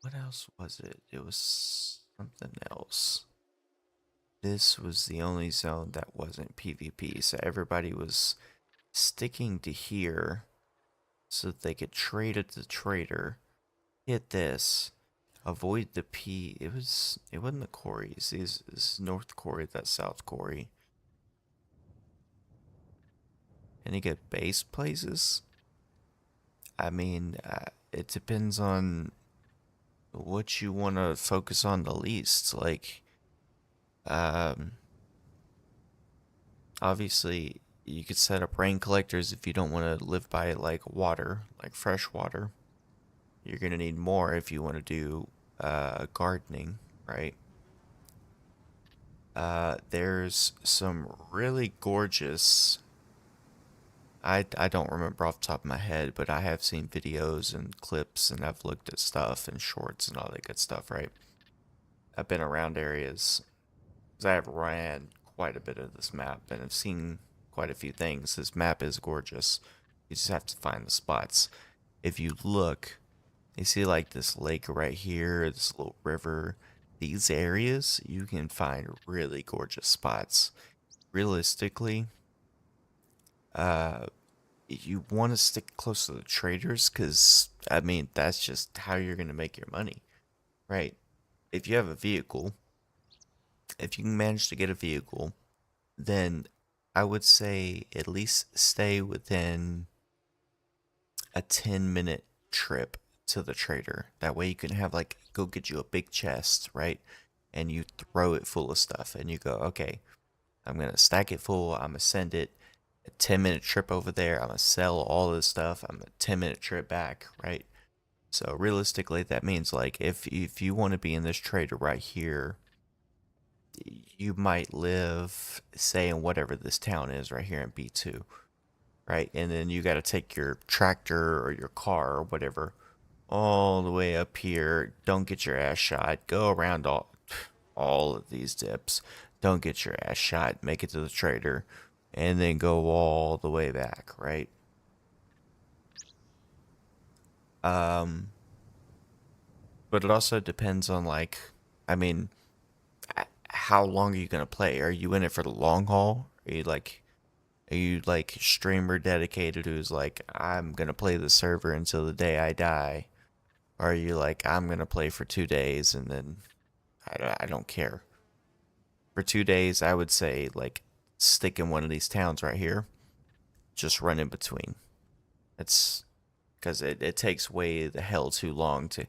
What else was it? It was something else. This was the only zone that wasn't PvP, so everybody was sticking to here so that they could trade at the trader, hit this, avoid the P. It wasn't the quarries. This is North Quarry, that's South Quarry. And you get base places. I mean, it depends on what you want to focus on the least. Like, um, obviously, you could set up rain collectors if you don't want to live by like water, like fresh water. You're gonna need more if you want to do gardening, right? There's some really gorgeous. I don't remember off the top of my head, but I have seen videos and clips, and I've looked at stuff and shorts and all that good stuff, right? I've been around areas because I have ran quite a bit of this map and I've seen quite a few things. This map is gorgeous. You just have to find the spots. If you look, you see like this lake right here, this little river. These areas, you can find really gorgeous spots. Realistically, uh, you want to stick close to the traders because, I mean, that's just how you're going to make your money, right? If you have a vehicle, if you can manage to get a vehicle, then I would say at least stay within a 10-minute trip to the trader. That way you can have like go get you a big chest, right? And you throw it full of stuff and you go, okay, I'm going to stack it full. I'm going to send it a 10-minute trip over there. I'm going to sell all this stuff. I'm a 10-minute trip back, right? So realistically, that means like if you want to be in this trader right here, you might live, say, in whatever this town is right here in B2, right? And then you got to take your tractor or your car or whatever all the way up here. Don't get your ass shot. Go around all of these dips. Don't get your ass shot. Make it to the trader, and then go all the way back, right? Um, but it also depends on like, I mean, how long are you gonna play? Are you in it for the long haul? Are you like streamer dedicated who's like, I'm gonna play the server until the day I die? Or are you like, I'm gonna play for 2 days and then I don't care. For 2 days, I would say like stick in one of these towns right here. Just run in between. It's because it takes way the hell too long to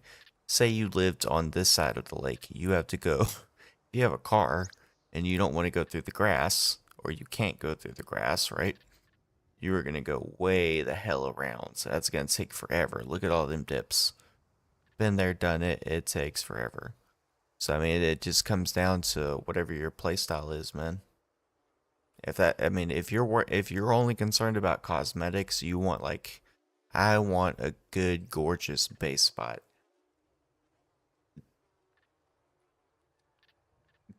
say you lived on this side of the lake. You have to go, if you have a car and you don't want to go through the grass, or you can't go through the grass, right? You are going to go way the hell around. So that's going to take forever. Look at all them dips. Been there, done it. It takes forever. So, I mean, it just comes down to whatever your playstyle is, man. If that, I mean, if you're only concerned about cosmetics, you want like, I want a good, gorgeous base spot.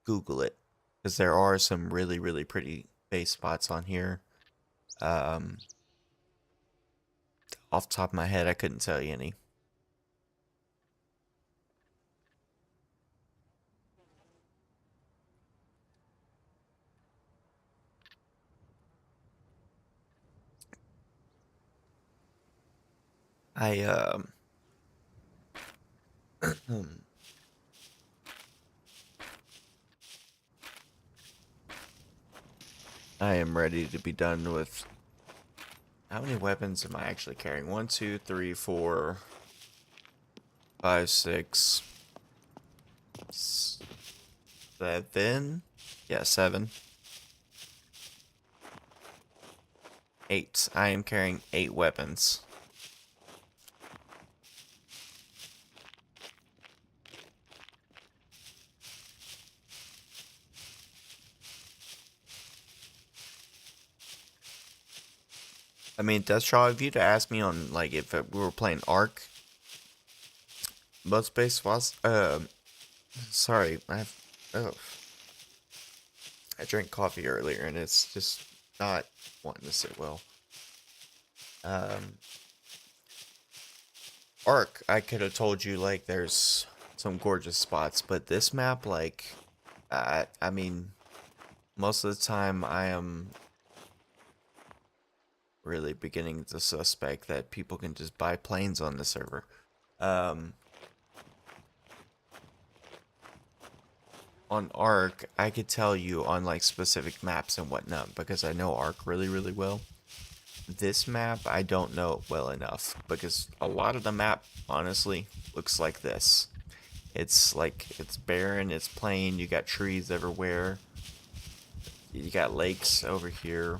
Google it, because there are some really, really pretty base spots on here. Um, Off the top of my head, I couldn't tell you any. I I am ready to be done with. How many weapons am I actually carrying? 1, 2, 3, 4, 5, 6, 7. Yeah, 7. 8. I am carrying 8 weapons. I mean, Death Shaw, if you'd asked me on, like, if we were playing Ark, most base was, sorry, oh, I drank coffee earlier and it's just not wanting to sit well. Um, Ark, I could have told you, like, there's some gorgeous spots, but this map, like, I mean, most of the time I am really beginning to suspect that people can just buy planes on the server. Um, on Ark, I could tell you on like specific maps and whatnot because I know Ark really, really well. This map, I don't know it well enough because a lot of the map, honestly, looks like this. It's like, it's barren, it's plain, you got trees everywhere, you got lakes over here.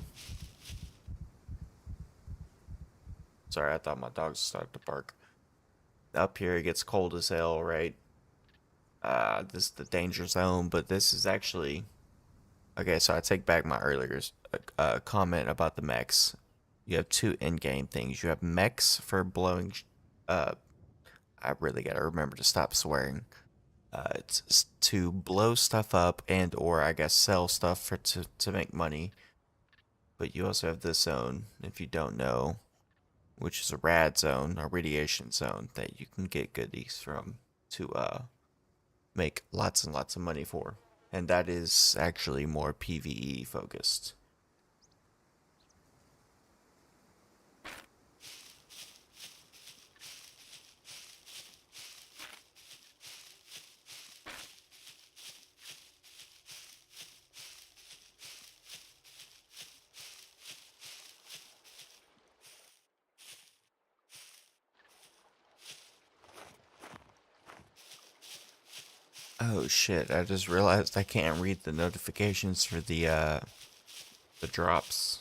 Sorry, I thought my dogs started to bark. Up here it gets cold as hell, right? This is the danger zone, but this is actually Okay, so I take back my earlier comment about the mechs. You have two in-game things. You have mechs for blowing. Uh, I really gotta remember to stop swearing. It's to blow stuff up and or I guess sell stuff for to make money. But you also have this zone, if you don't know, which is a rad zone, a radiation zone that you can get goodies from to make lots and lots of money for. And that is actually more PvE focused. Oh shit, I just realized I can't read the notifications for the drops.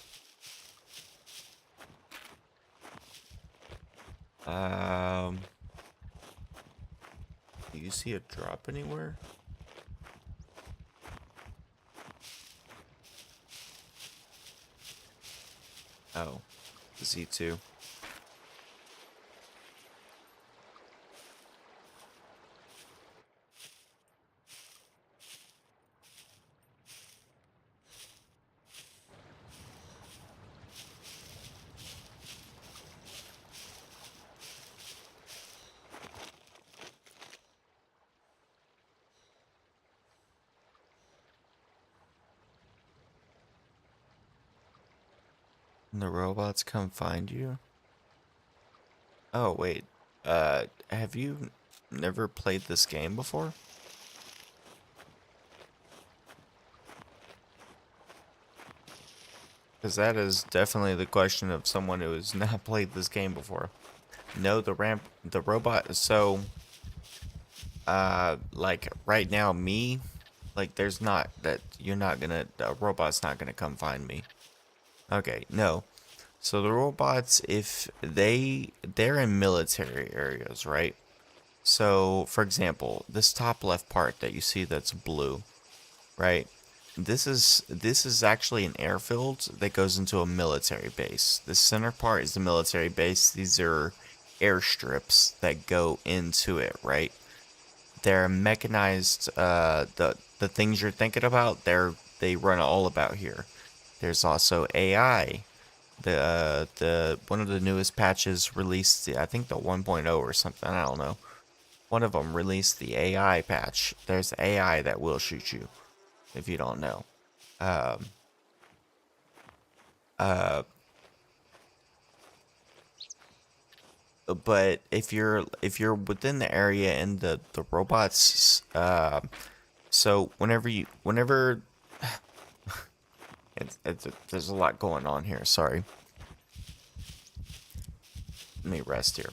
Um do you see a drop anywhere? Oh, Z2. And the robots come find you? Oh, wait. Have you never played this game before? Because that is definitely the question of someone who has not played this game before. No, the robot, so, like, right now, me, like, there's not, that, you're not gonna, a robot's not gonna come find me. Okay, no. So the robots, if they're in military areas, right? So, for example, this top left part that you see that's blue, right? This is actually an airfield that goes into a military base. The center part is the military base. These are airstrips that go into it, right? They're mechanized. The things you're thinking about, they run all about here. There's also AI. The one of the newest patches released, I think the 1.0 or something. I don't know. One of them released the AI patch. There's AI that will shoot you if you don't know. Um, uh, but if you're within the area and the robots, so whenever there's a lot going on here. Sorry, let me rest here.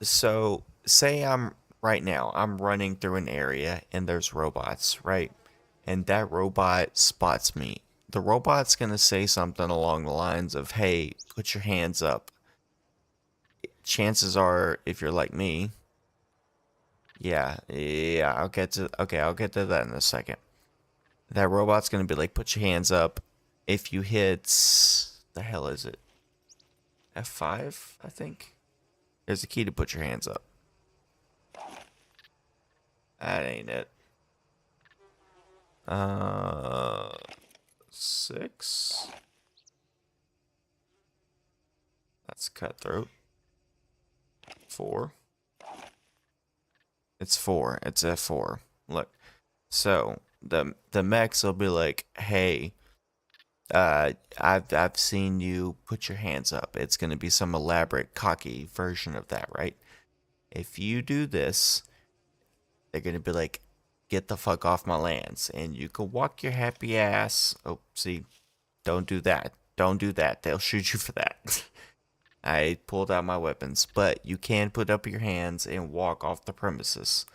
So say I'm running through an area and there's robots, right? And that robot spots me. The robot's gonna say something along the lines of, "Hey, put your hands up." Chances are, if you're like me, yeah, I'll get to that in a second. That robot's gonna be like, "Put your hands up." If you hit, the hell is it? F5, I think. There's a key to put your hands up. That ain't it. 6. That's cutthroat. 4. It's 4. It's F4. Look. So the mechs will be like, "Hey, I've seen you put your hands up." It's gonna be some elaborate cocky version of that, right? If you do this, they're gonna be like, "Get the fuck off my lands," and you can walk your happy ass. Oh, see, don't do that. Don't do that. They'll shoot you for that. I pulled out my weapons, but you can put up your hands and walk off the premises.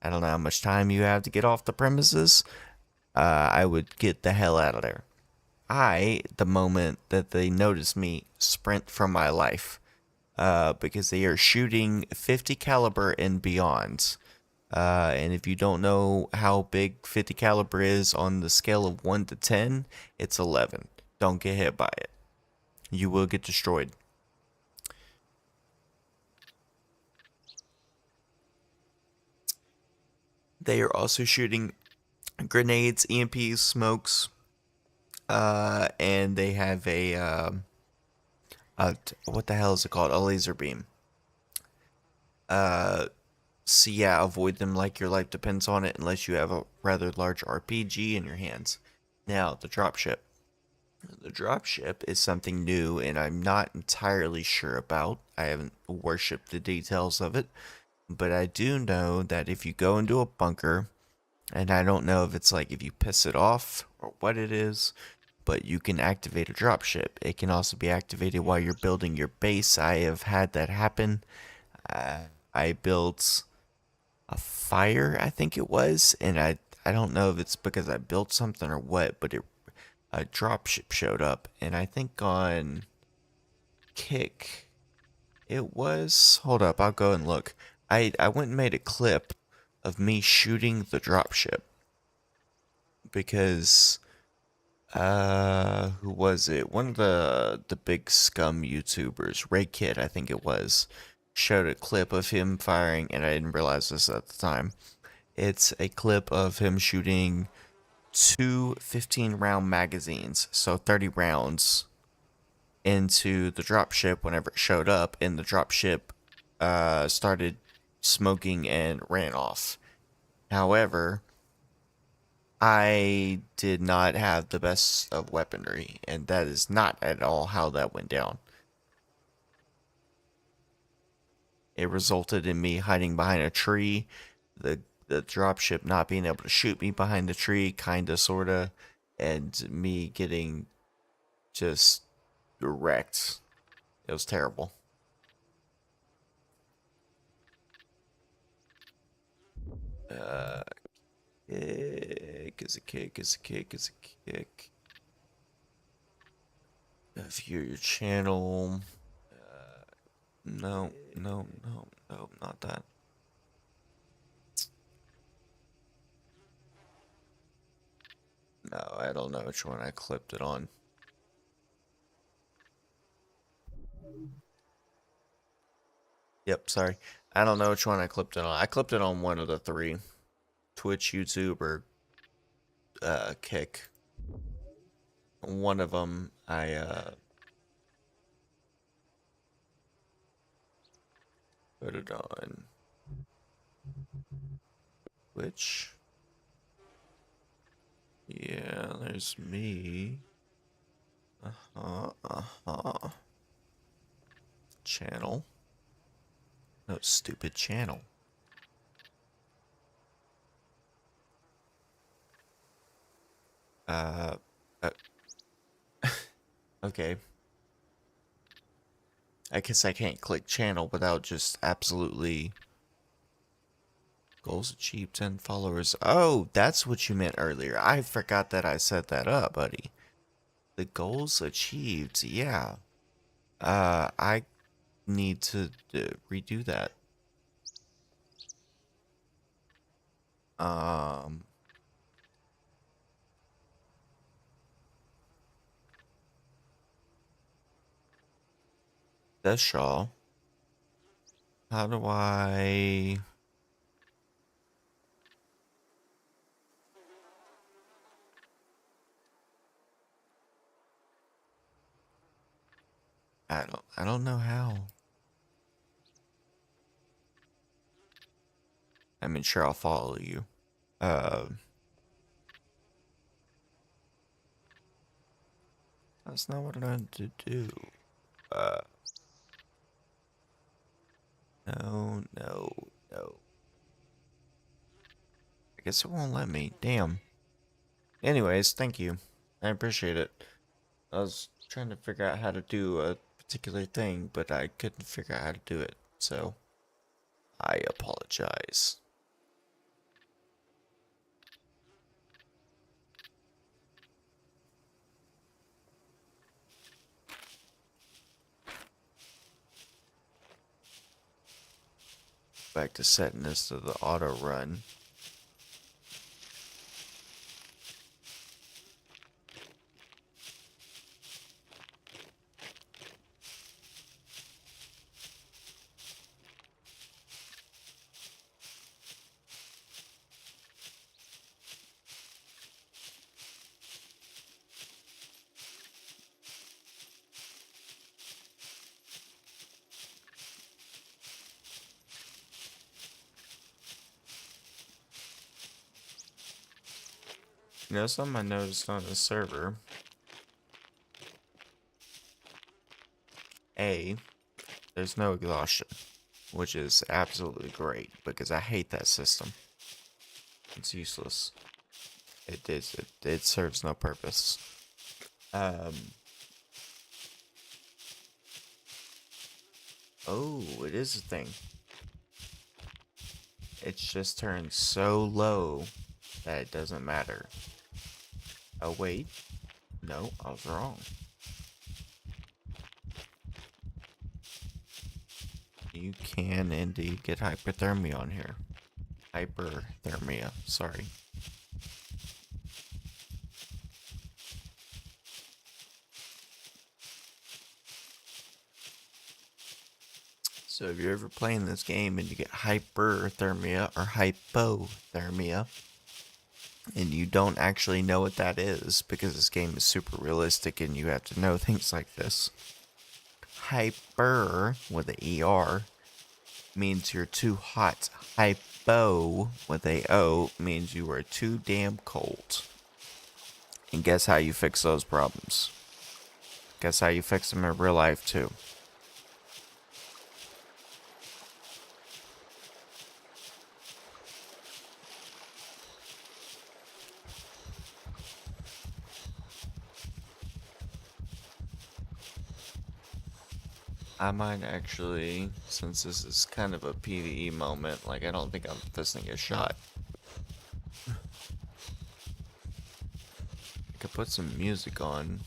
I don't know how much time you have to get off the premises. I would get the hell out of there. The moment that they notice me, sprint for my life. Because they are shooting 50 caliber and beyond. And if you don't know how big 50 caliber is on the scale of 1 to 10, it's 11. Don't get hit by it. You will get destroyed. They are also shooting grenades, EMPs, smokes, and they have what the hell is it called? A laser beam. So yeah, avoid them like your life depends on it unless you have a rather large RPG in your hands. Now, the dropship. The dropship is something new and I'm not entirely sure about. I haven't worshipped the details of it, but I do know that if you go into a bunker, and I don't know if it's like if you piss it off or what it is, but you can activate a dropship. It can also be activated while you're building your base. I have had that happen. I built a fire, I think it was, and I don't know if it's because I built something or what, but a dropship showed up, and I think on Kick it was. Hold up, I'll go and look. I went and made a clip of me shooting the dropship because who was it? One of the big scum YouTubers, Ray Kid, I think it was, showed a clip of him firing, and I didn't realize this at the time. It's a clip of him shooting two 15-round magazines, so 30 rounds into the dropship whenever it showed up, and the dropship started smoking and ran off. However, I did not have the best of weaponry, and that is not at all how that went down. It resulted in me hiding behind a tree, the dropship not being able to shoot me behind the tree, kinda, sorta, and me getting just wrecked. It was terrible. Kick is a kick is a kick is a kick. View your channel. No, no, no, no, not that. No, I don't know which one I clipped it on. Yep, sorry. I don't know which one I clipped it on. I clipped it on one of the three. Twitch, YouTube, or Kick. One of them, I put it on Twitch. Yeah, there's me. Channel. No, stupid channel. Uh, uh okay. I guess I can't click channel without just absolutely... Goals achieved, 10 followers. Oh, that's what you meant earlier. I forgot that I set that up, buddy. The goals achieved, yeah. I need to redo that. That's Shaw. How do I... I don't know how. I mean, sure, I'll follow you. That's not what I wanted to do. No, no, no. I guess it won't let me. Damn. Anyways, thank you. I appreciate it. I was trying to figure out how to do a particular thing, but I couldn't figure out how to do it. So, I apologize. Back to setting this to the auto run. You know, something I noticed on the server. There's no exhaustion, which is absolutely great because I hate that system. It's useless. It serves no purpose. Oh, it is a thing. It's just turned so low that it doesn't matter. Oh wait, no, I was wrong. You can indeed get hypothermia on here. Hyperthermia, sorry. So if you're ever playing this game and you get hyperthermia or hypothermia, and you don't actually know what that is because this game is super realistic and you have to know things like this. Hyper with a ER means you're too hot. Hypo with a O means you are too damn cold. And guess how you fix those problems? Guess how you fix them in real life too? I might actually, since this is kind of a PvE moment, like I don't think this thing is shot. I could put some music on.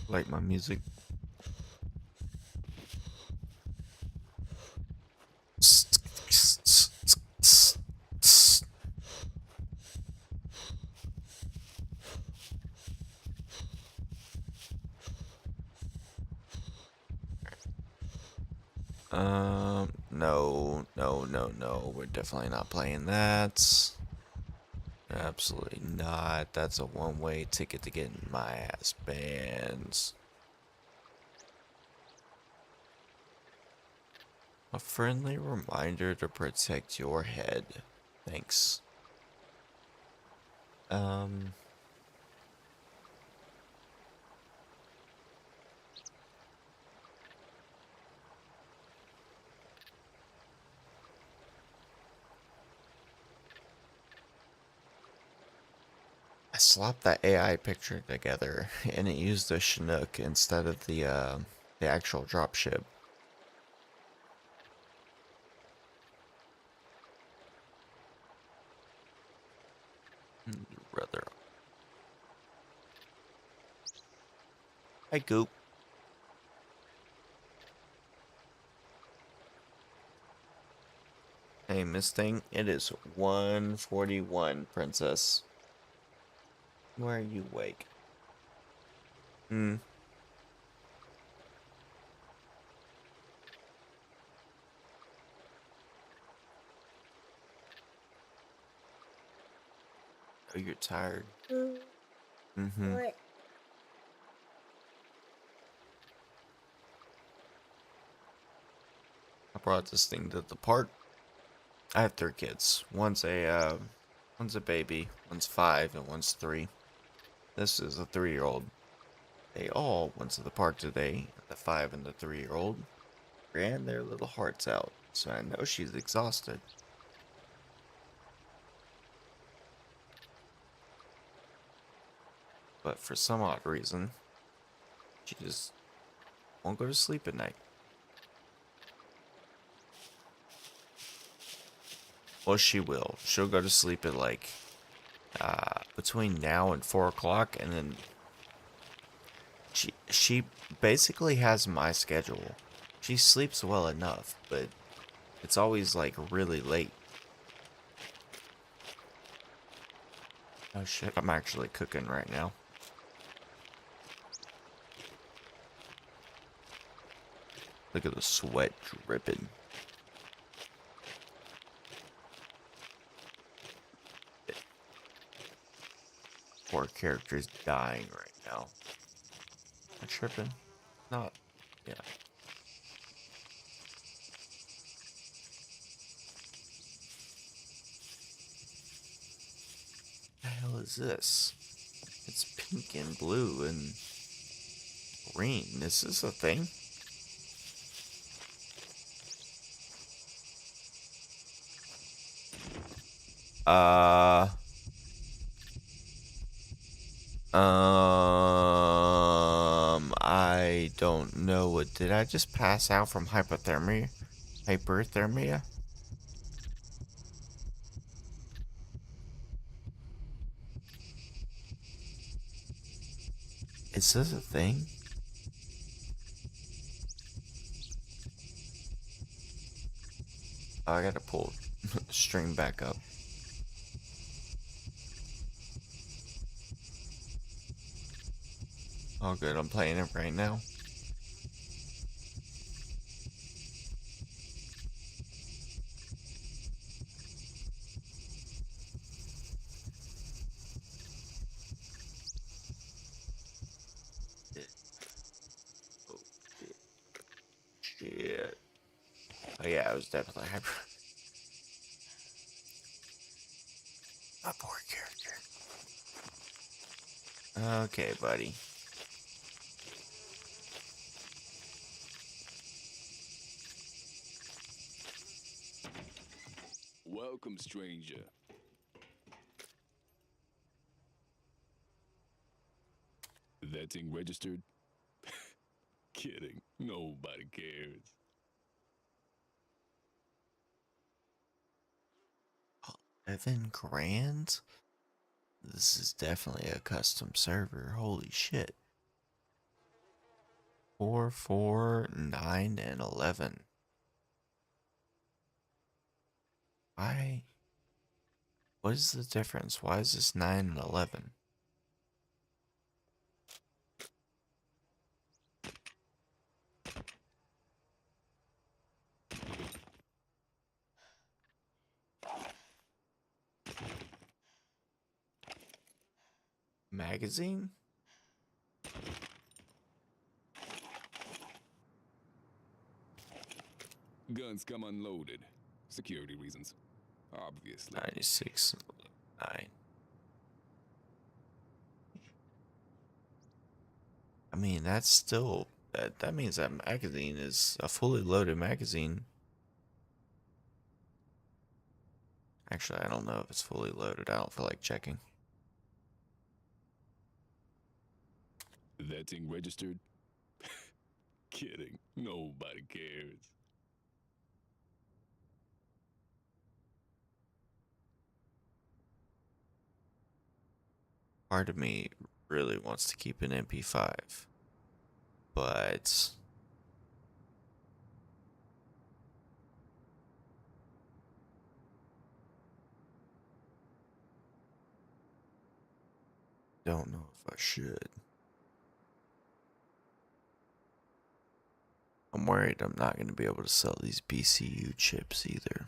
Like my music. No. We're definitely not playing that. Absolutely not. That's a one-way ticket to getting my ass banned. A friendly reminder to protect your head. Thanks. I slapped that AI picture together and it used a Chinook instead of the actual dropship. Brother. Hi, Goop. Hey, Miss Thing, it is 1:41, Princess. Why are you awake? Oh, you're tired. What? I brought this thing to the park. I have 3 kids. One's a baby, one's 5, and one's 3. This is a 3-year-old. They all went to the park today. The 5 and the 3-year-old ran their little hearts out, so I know she's exhausted. But for some odd reason, she just won't go to sleep at night. Well, she will. She'll go to sleep at like between now and 4 o'clock, and then she basically has my schedule. She sleeps well enough, but it's always like really late. Oh shit, I'm actually cooking right now. Look at the sweat dripping. Poor character's dying right now. Am I tripping? Not. Yeah. What the hell is this? It's pink and blue and green. Is this a thing? I don't know. What did I just pass out from hypothermia? Hyperthermia? Is this a thing? Oh, I gotta pull the string back up. Oh, good. I'm playing it right now. Oh, shit. Oh, yeah, I was definitely hyper. My poor character. Okay, buddy. Welcome, stranger. That thing registered? Kidding. Nobody cares. 11 grand? This is definitely a custom server. Holy shit. 4, 4, 9, and 11. Why? What is the difference? Why is this 9 and 11? Magazine? Guns come unloaded. Security reasons. Obviously. 96, 9. I mean, that's still... That means that magazine is a fully loaded magazine. Actually, I don't know if it's fully loaded. I don't feel like checking. That thing registered? Kidding. Nobody cares. Part of me really wants to keep an MP5. But... don't know if I should. I'm worried I'm not going to be able to sell these BCU chips either.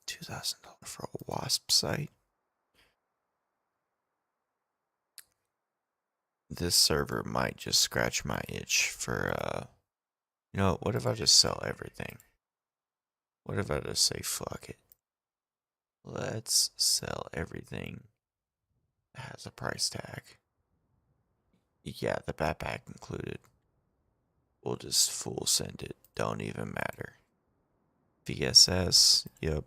$2,000 for a WASP site? This server might just scratch my itch for, you know, what if I just sell everything? What if I just say fuck it? Let's sell everything that has a price tag. Yeah, the backpack included. We'll just full send it. Don't even matter. VSS, yep.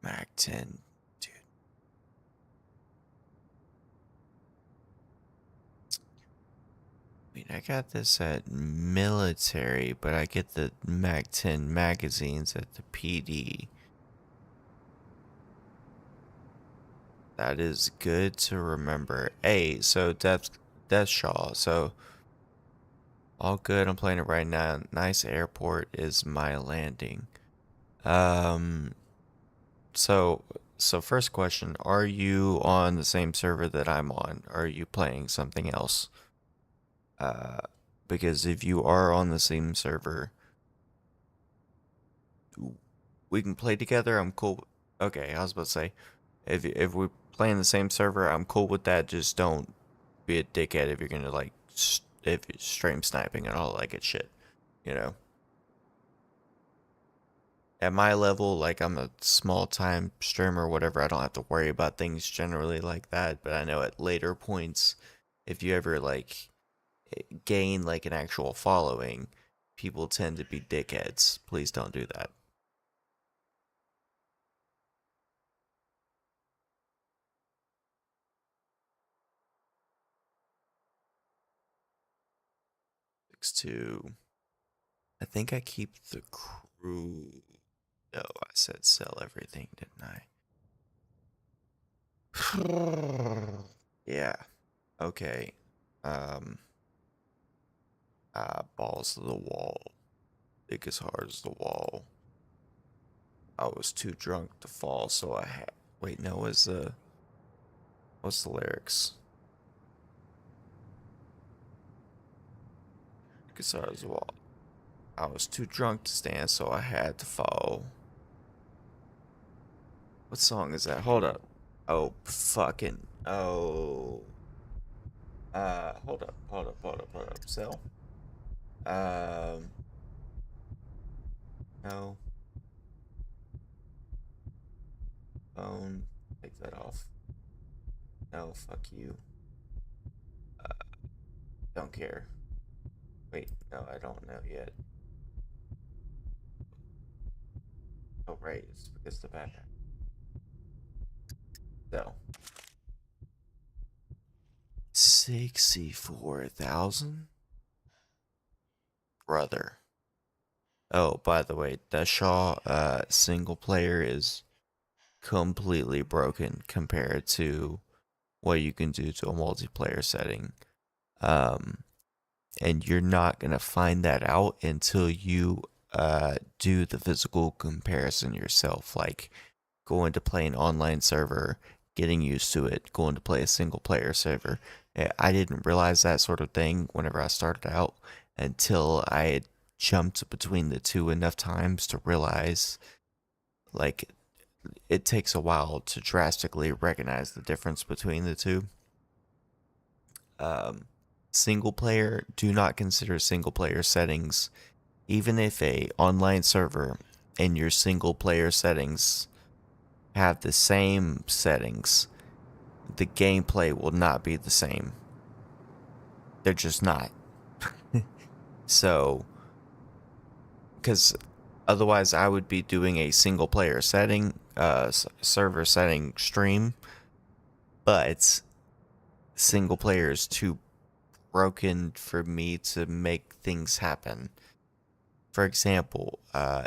Mac 10, dude. I mean, I got this at military, but I get the Mac 10 magazines at the PD. That is good to remember. Hey, so Death Shaw. So all good. I'm playing it right now. Nice airport is my landing. Um. So first question: are you on the same server that I'm on? Or are you playing something else? Uh, because if you are on the same server, we can play together. I'm cool. Okay, I was about to say, if we play in the same server, I'm cool with that. Just don't be a dickhead if you're gonna like if you're stream sniping and all that good shit. You know, at my level, like I'm a small time streamer, or whatever. I don't have to worry about things generally like that. But I know at later points, if you ever like gain like an actual following, people tend to be dickheads. Please don't do that. 6-2. I think I keep the crew. No, I said sell everything, didn't I? Yeah. Okay. Um. Balls to the wall. Thick as hard as the wall. I was too drunk to fall, so I had. Wait, no. What's the lyrics? Thick as hard as the wall. I was too drunk to stand, so I had to fall. What song is that? Hold up. Oh, fucking. Oh. Hold up. So, no. Phone. Take that off. No, fuck you. Don't care. Wait, no, I don't know yet. Oh, right, it's because the backpack. So, 64,000? Brother. Oh, by the way, the Shaw single player is completely broken compared to what you can do to a multiplayer setting. Um, and you're not gonna find that out until you do the physical comparison yourself. Like going to play an online server, getting used to it, going to play a single player server. I didn't realize that sort of thing whenever I started out until I had jumped between the two enough times to realize like it takes a while to drastically recognize the difference between the two. Um, Single player, do not consider single player settings, even if a online server and your single player settings have the same settings, the gameplay will not be the same. They're just not. So, because otherwise I would be doing a single player setting, server setting stream, but single player is too broken for me to make things happen. For example,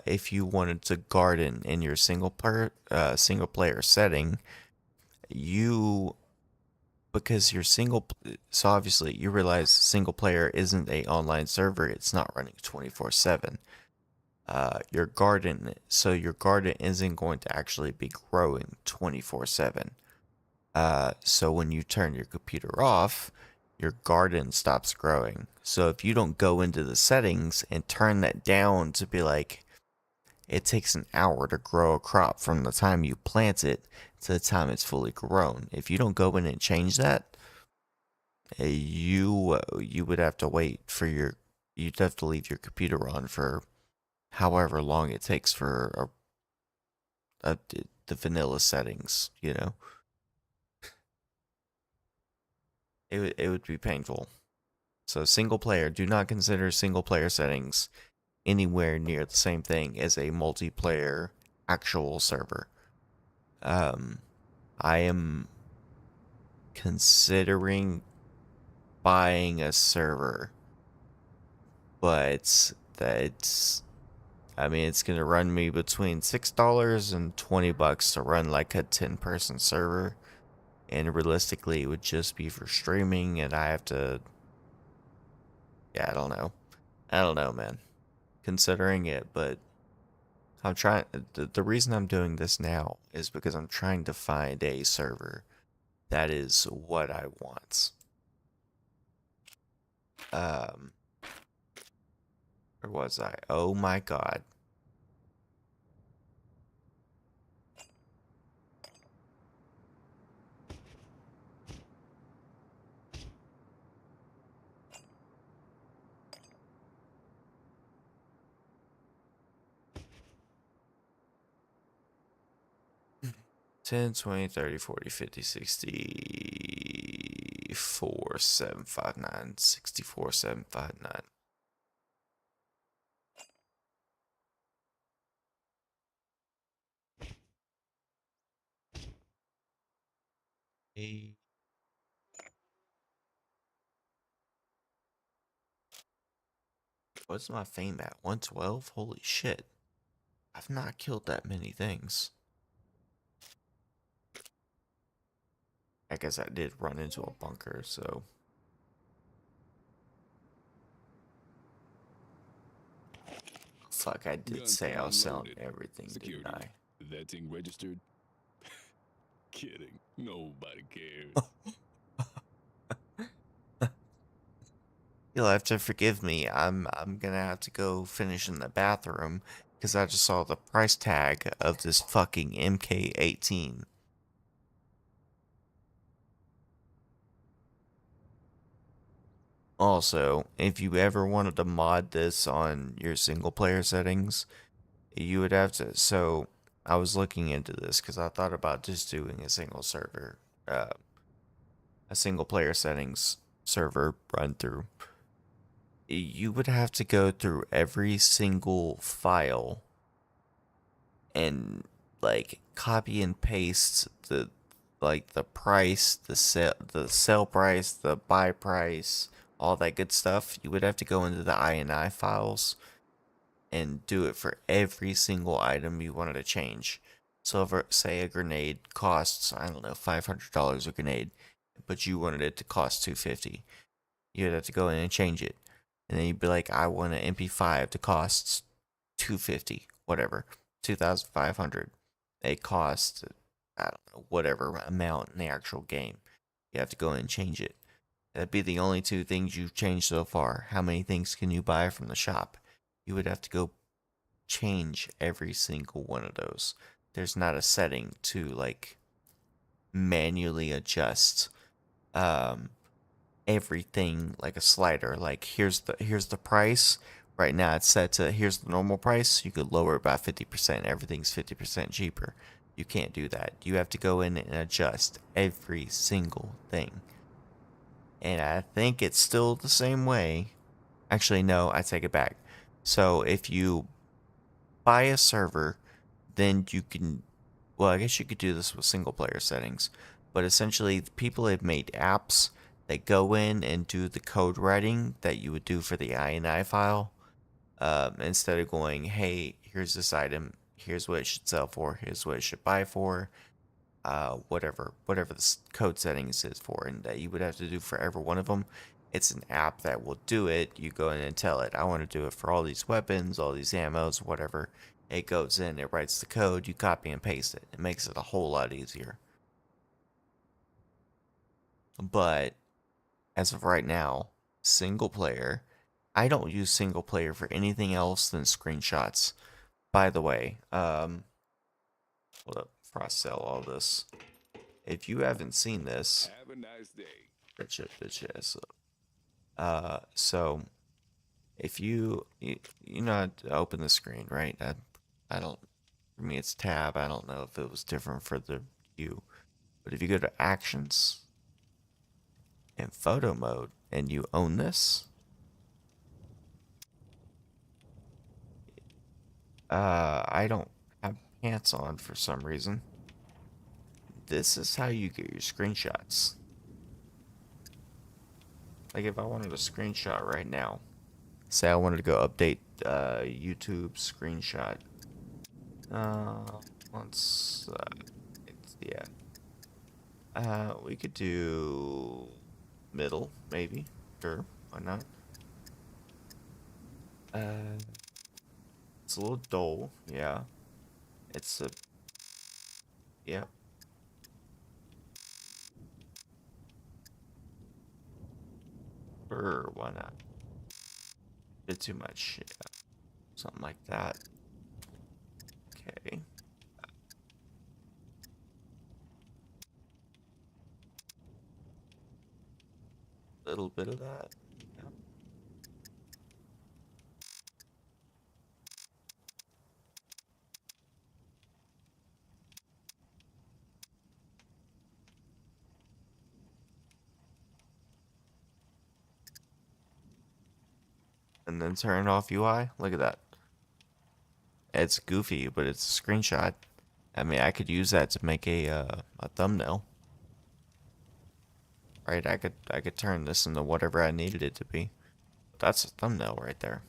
if you wanted to garden in your single player setting, you because you're single, so obviously you realize single player isn't a online server. It's not running 24/7. Your garden isn't going to actually be growing 24/7. So when you turn your computer off, your garden stops growing. So if you don't go into the settings and turn that down to be like, it takes an hour to grow a crop from the time you plant it to the time it's fully grown. If you don't go in and change that, you would have to wait for you'd have to leave your computer on for however long it takes for the vanilla settings, you know. It would be painful. So single player, do not consider single player settings anywhere near the same thing as a multiplayer actual server. I am considering buying a server, but I mean, it's gonna run me between $6 and $20 to run like a 10-person server. and realistically it would just be for streaming, and I have to. Yeah, I don't know, man. Considering it, but I'm trying. The reason I'm doing this now is because I'm trying to find a server that is what I want. Um, where was I? Oh my god. Ten, 20, 30, 40, 50, 64, 759, 64, 759. Hey, what's my fame at? 112? Holy shit. I've not killed that many things. I guess I did run into a bunker, so. Fuck, I did Guns say come I was selling unloaded. everything, Security. didn't I? Vetting registered. Kidding. Nobody cares. You'll have to forgive me. I'm gonna have to go finish in the bathroom because I just saw the price tag of this fucking MK18. Also, if you ever wanted to mod this on your single player settings, you would have to. So, I was looking into this because I thought about just doing a single server, a single player settings server run through. You would have to go through every single file and like copy and paste the price, the sell price, the buy price, all that good stuff. You would have to go into the INI files and do it for every single item you wanted to change. So if say a grenade costs, I don't know, $500 a grenade, but you wanted it to cost 250, you'd have to go in and change it. And then you'd be like, I want an MP5 to cost 250, whatever, 2,500. It costs, I don't know, whatever amount in the actual game. You have to go in and change it. That'd be the only two things you've changed so far. How many things can you buy from the shop? You would have to go change every single one of those. There's not a setting to like manually adjust um everything like a slider. Like here's the price. Right now it's set to here's the normal price. You could lower it by 50%. Everything's 50% cheaper. You can't do that. You have to go in and adjust every single thing. And I think it's still the same way. Actually, no, I take it back. So if you buy a server, then you can, well, I guess you could do this with single player settings, but essentially people have made apps that go in and do the code writing that you would do for the INI file. Instead of going, hey, here's this item, here's what it should sell for, here's what it should buy for, whatever the code settings is for, and that you would have to do for every one of them. It's an app that will do it. You go in and tell it, I want to do it for all these weapons, all these ammos, whatever. It goes in, it writes the code, you copy and paste it. It makes it a whole lot easier. But as of right now, single player, I don't use single player for anything else than screenshots. By the way, hold up before I sell all this. If you haven't seen this, Have a nice day. bitch. So if you know how to open the screen, right? I don't. For me, it's tab. I don't know if it was different for the you, but if you go to actions and photo mode and you own this, I don't have pants on for some reason. This is how you get your screenshots. Like if I wanted a screenshot right now, say I wanted to go update YouTube screenshot. Uh, once yeah. We could do middle, maybe. Sure, why not? Uh, it's a little dull, yeah. It's a, yeah. Sure, why not? Bit too much, yeah. Something like that. Okay. Little bit of that. Yeah. And then turn off UI. Look at that. It's goofy, but it's a screenshot. I mean, I could use that to make a thumbnail. Right? I could turn this into whatever I needed it to be. That's a thumbnail right there.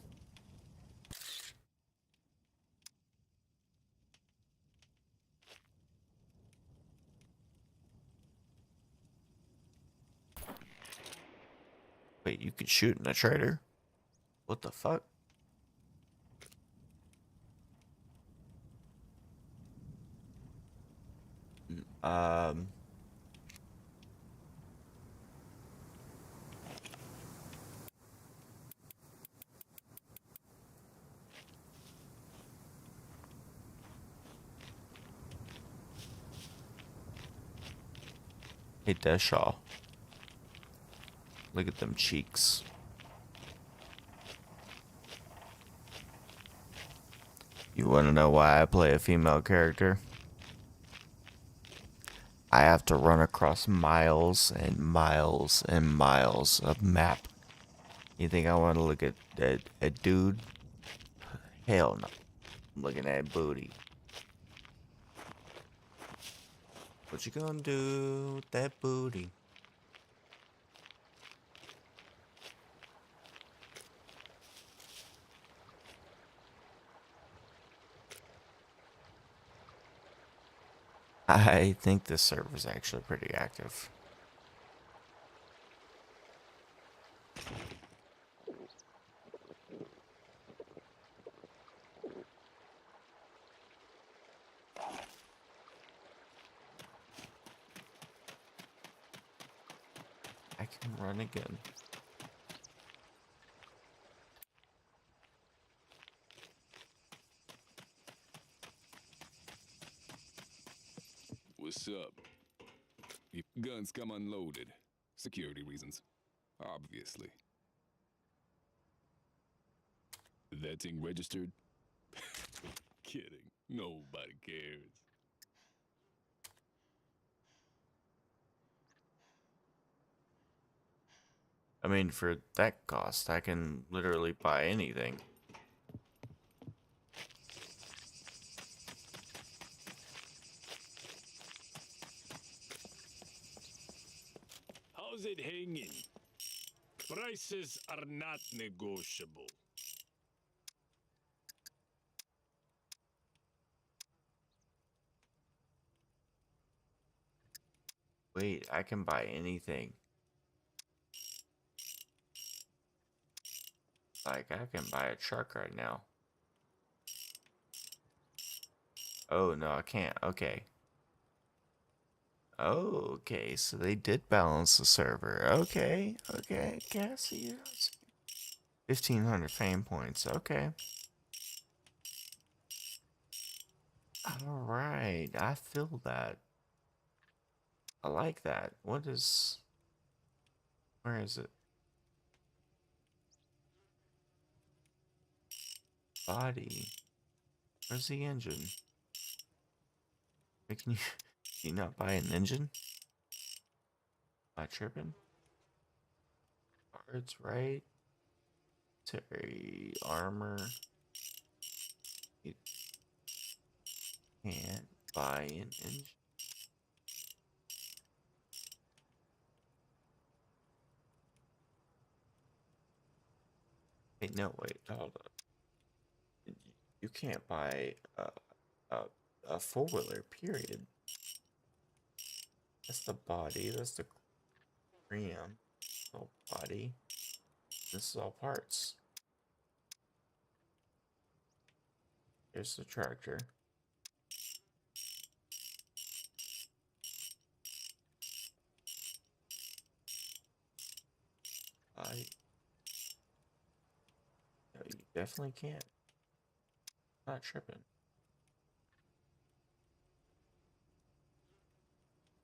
Wait, you could shoot in a trader? What the fuck? Um, hey Deshaw. Look at them cheeks. You wanna know why I play a female character? I have to run across miles and miles and miles of map. You think I want to look at a dude? Hell no. I'm looking at booty. What you gonna do with that booty? I think this server is actually pretty active. I can run again. What's up? Your guns come unloaded. Security reasons. Obviously. That thing registered? Kidding. Nobody cares. I mean, for that cost, I can literally buy anything. How's it hanging? Prices are not negotiable. Wait, I can buy anything. Like, I can buy a truck right now. Oh, no, I can't. Okay. Oh, okay, so they did balance the server. Okay, okay, I see you. 1,500 fame points. Okay. Alright, I feel that. I like that. What is... Where is it? Body. Where's the engine? Wait, can you... Can you not buy an engine? Am I tripping? Parts, right? Terry, armor. You can't buy an engine. Hey, no, wait, hold up. You can't buy a four-wheeler, period. That's the body. That's the cream. Whole body. This is all parts. Here's the tractor. No, you definitely can't. Not tripping.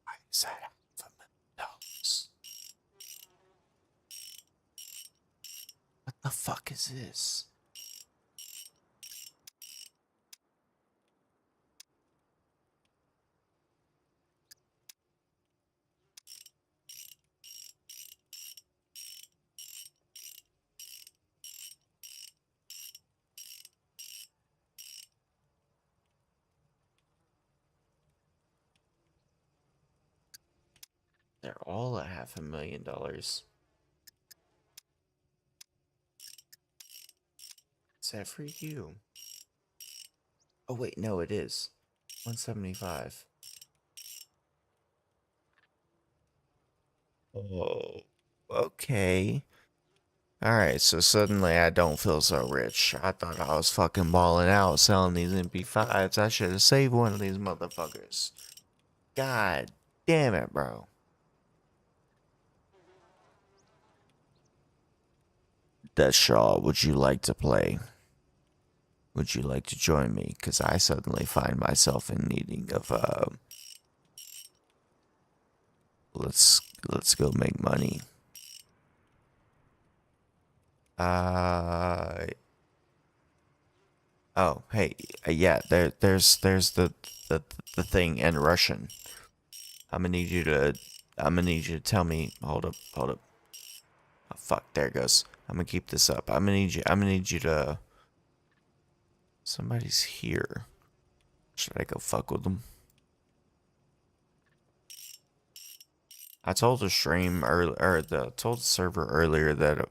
Why is that $500,000? What the fuck is this? They're all at $500,000. Is that for you? Oh wait, no, it is. 175. Oh, okay. Alright, so suddenly I don't feel so rich. I thought I was fucking balling out selling these MP5s. I should have saved one of these motherfuckers. God damn it, bro. Death Shaw, would you like to play? Would you like to join me? Because I suddenly find myself in needing of, let's go make money. Oh, hey, yeah, there's the thing in Russian. I'm gonna need you to tell me. Hold up. Oh fuck, there it goes. I'm gonna keep this up. I'm gonna need you to. Somebody's here. Should I go fuck with them? I told the stream told the server earlier that it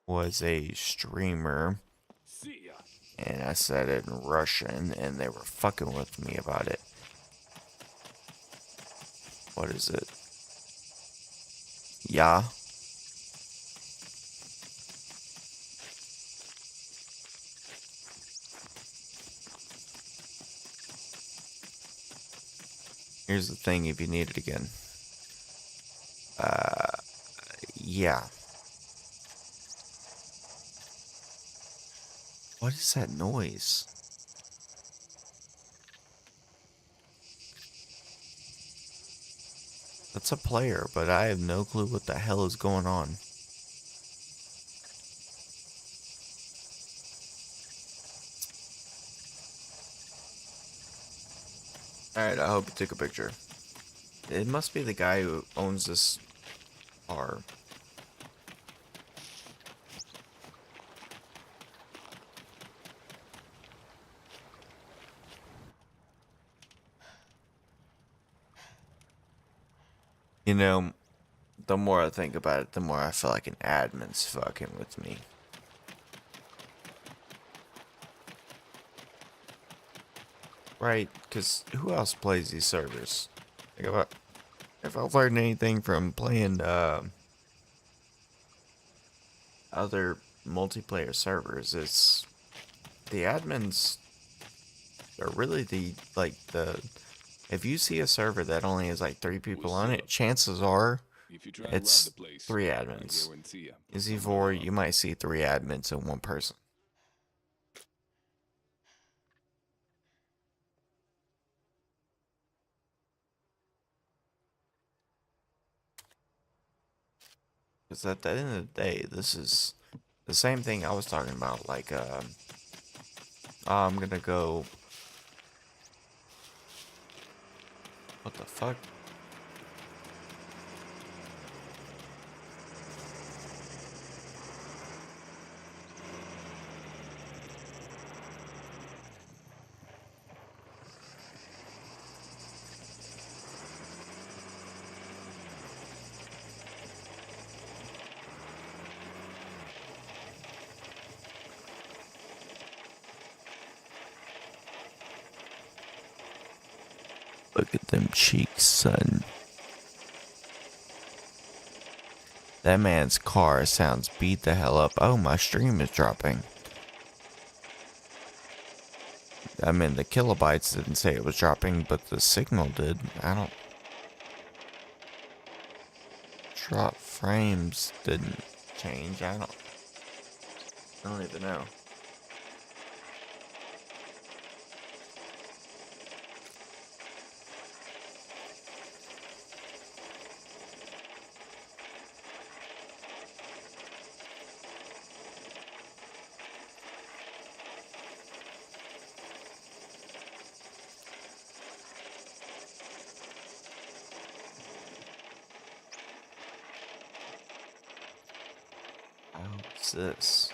was a streamer, See ya. and I said it in Russian, and they were fucking with me about it. What is it? Yeah. Here's the thing if you need it again. Yeah. What is that noise? That's a player, but I have no clue what the hell is going on. Alright, I hope you took a picture. It must be the guy who owns this bar. You know, the more I think about it, the more I feel like an admin's fucking with me. Right, because who else plays these servers? Like if I've learned anything from playing other multiplayer servers, it's the admins are really if you see a server that only has like 3 people on it, chances are If you try to rob it's the place, 3 I admins. guarantee ya. Izzy 4, you might see 3 admins and 1 person. Because at the end of the day, this is the same thing I was talking about. Like, I'm gonna go. What the fuck? Look at them cheeks, son. That man's car sounds beat the hell up. Oh, my stream is dropping. I mean, the kilobytes didn't say it was dropping, but the signal did. I don't... Drop frames didn't change. I don't even know. What's this?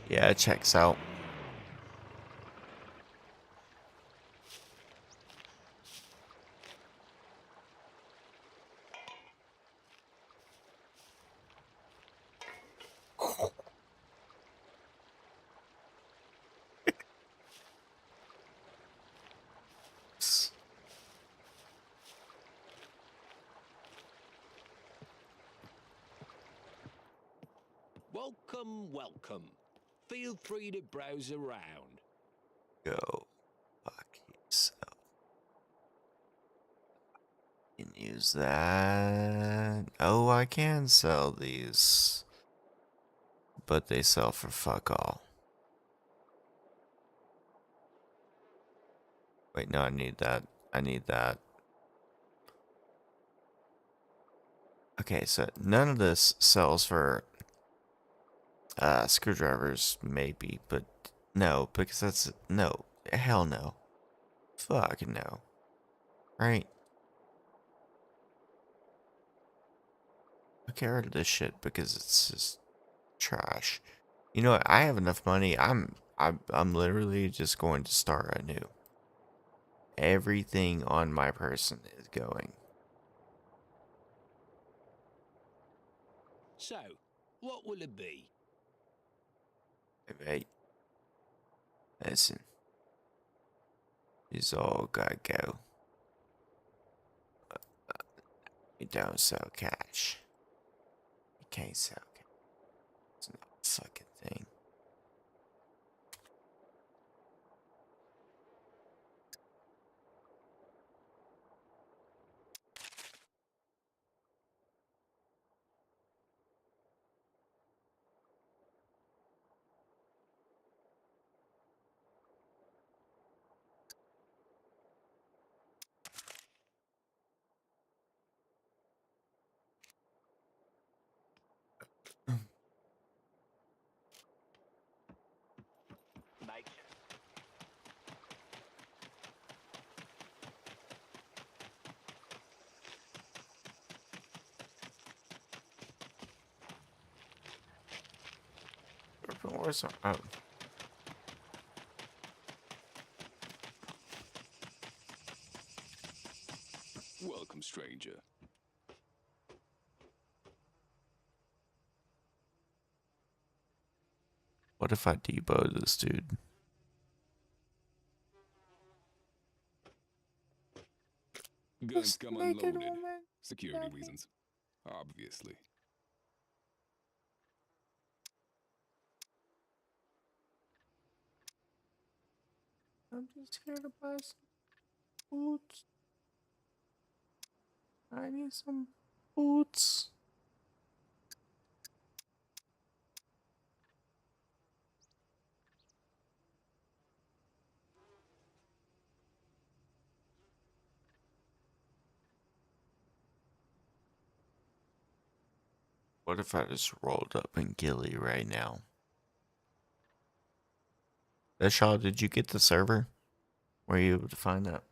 Yeah, it checks out. Welcome, welcome. Feel free to browse around. Go fuck yourself. Can use that. Oh, I can sell these. But they sell for fuck all. Wait, no, I need that. I need that. Okay, so none of this sells for screwdrivers, maybe, but no, because that's no. Hell no. Fuck no. Right? I'll get rid of this shit because it's just trash. You know what? I have enough money. I'm literally just going to start anew. Everything on my person is going. So, what will it be? Hey, listen. It's all gotta go. You don't sell cash. You can't sell cash. It's not a fucking thing. Mate. Where's oh. Welcome, stranger. What if I debo this dude? Guns come naked unloaded. woman. Security reasons. Obviously. I'm just here to buy some boots. I need some boots. What if I just rolled up in Gilly right now? Shaw, did you get the server? Were you able to find that?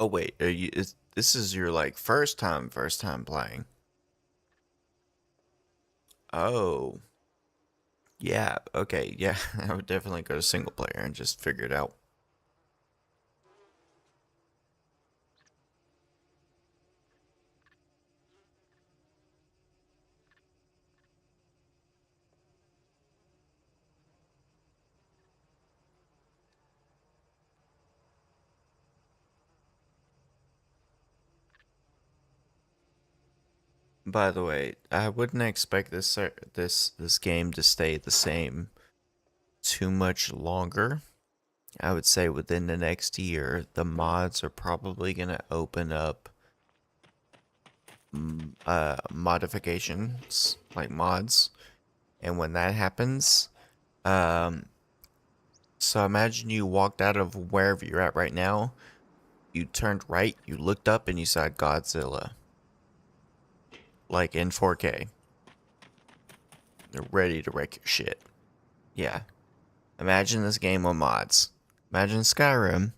Oh wait, this is your like first time playing? Oh, yeah, okay, yeah. I would definitely go to single player and just figure it out. By the way, I wouldn't expect this game to stay the same too much longer. I would say within the next year, the mods are probably gonna open up modifications, like mods. And when that happens, um, so imagine you walked out of wherever you're at right now, you turned right, you looked up, and you saw Godzilla, like in 4K. They're ready to wreck your shit. Yeah. Imagine this game with mods. Imagine Skyrim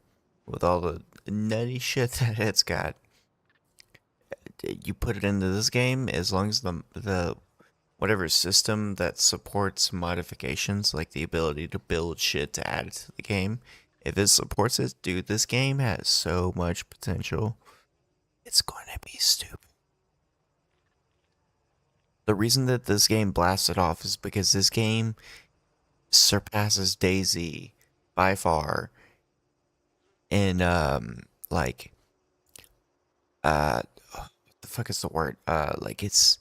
with all the nutty shit that it's got. You put it into this game, as long as the whatever system that supports modifications, like the ability to build shit to add to the game, if it supports it, dude, this game has so much potential. It's going to be stupid. The reason that this game blasted off is because this game surpasses DayZ by far in like what the fuck is the word? Um like its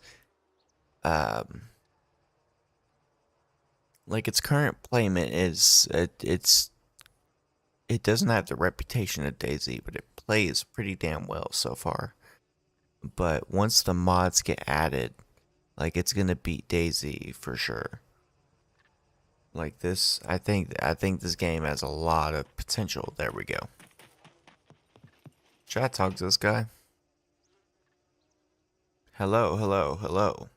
current playment is it doesn't have the reputation of DayZ, but it plays pretty damn well so far. But once the mods get added, like it's gonna beat DayZ for sure. Like this, I think this game has a lot of potential. There we go. Should I talk to this guy? Hello, hello, hello.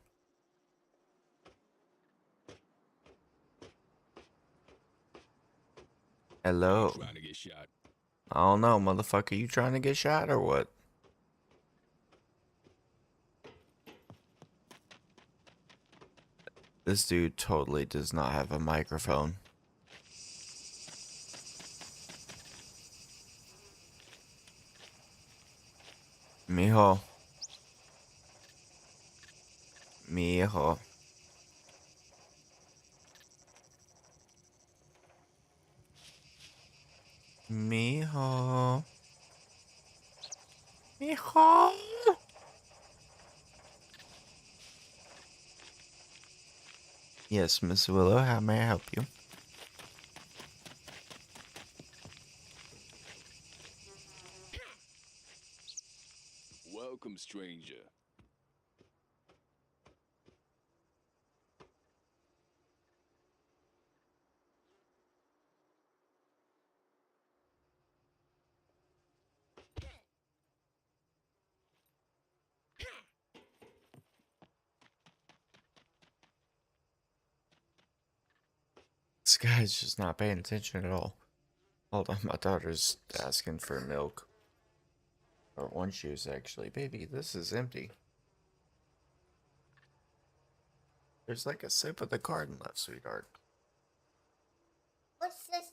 Hello. Trying to get shot. I don't know, motherfucker. You trying to get shot or what? This dude totally does not have a microphone. Mijo. Mijo. Mijo. Mijo. Yes, Miss Willow, how may I help you? Welcome, stranger. This guy's just not paying attention at all. Hold on, my daughter's asking for milk. Or orange juice, actually. Baby, this is empty. There's like a sip of the carton left, sweetheart. What's this?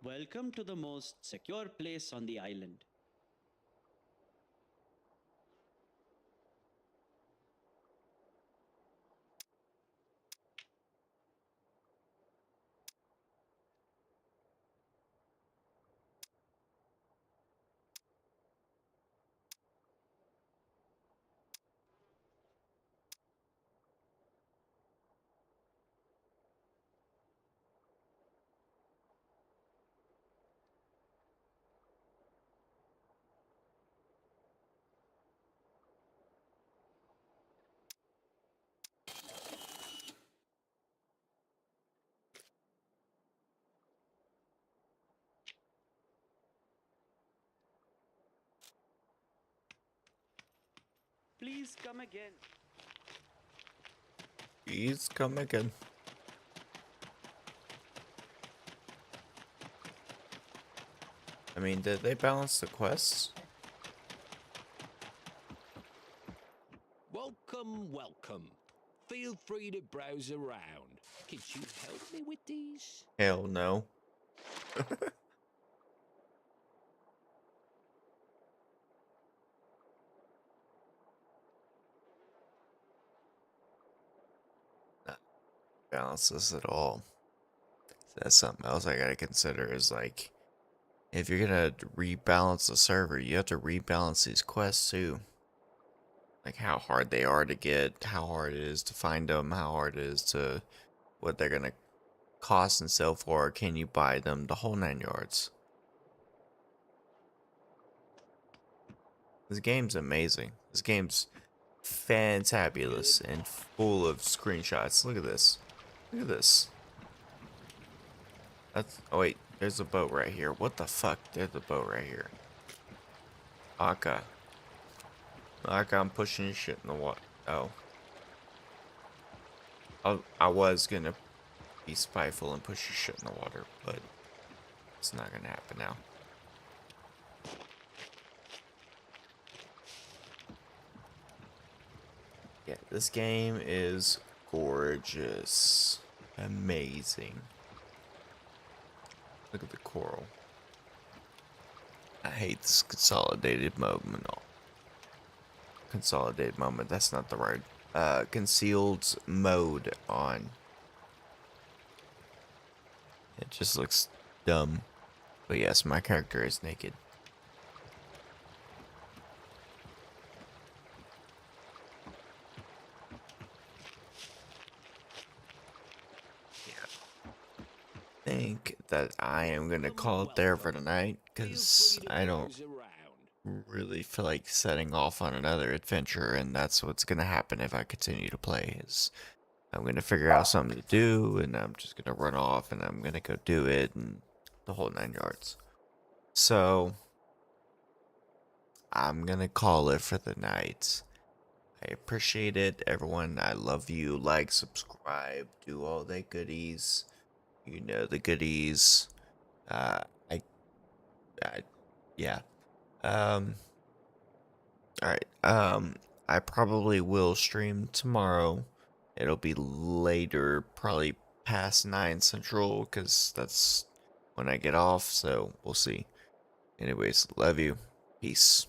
Welcome to the most secure place on the island. Please come again. Please come again. I mean, did they balance the quests? Welcome, welcome. Feel free to browse around. Could you help me with these? Hell no. Not balance this at all. That's something else I gotta consider is like, if you're gonna rebalance the server, you have to rebalance these quests too. Like how hard they are to get, how hard it is to find them, how hard it is to, what they're gonna cost and sell for, can you buy them, the whole 9 yards. This game's amazing. This game's fantabulous and full of screenshots. Look at this. Look at this. That's, oh wait, there's a boat right here. What the fuck? There's a boat right here. Aka. Like I'm pushing shit in the water. Oh. I was gonna be spiteful and push your shit in the water, but it's not gonna happen now. Yeah, this game is gorgeous. Amazing. Look at the coral. I hate this consolidated moment. Consolidated moment, that's not the right. Concealed mode on. It just looks dumb. But yes, my character is naked. I think that I am gonna call it there for tonight, because I don't really feel like setting off on another adventure, and that's what's gonna happen if I continue to play. Is I'm gonna figure out something to do, and I'm just gonna run off, and I'm gonna go do it, and the whole 9 yards. So I'm gonna call it for the night. I appreciate it, everyone. I love you. Like, subscribe, do all the goodies. You know the goodies. Uh, I, yeah. Um, alright. I probably will stream tomorrow. It'll be later, probably past 9 Central, because that's when I get off, so we'll see. Anyways, love you. Peace.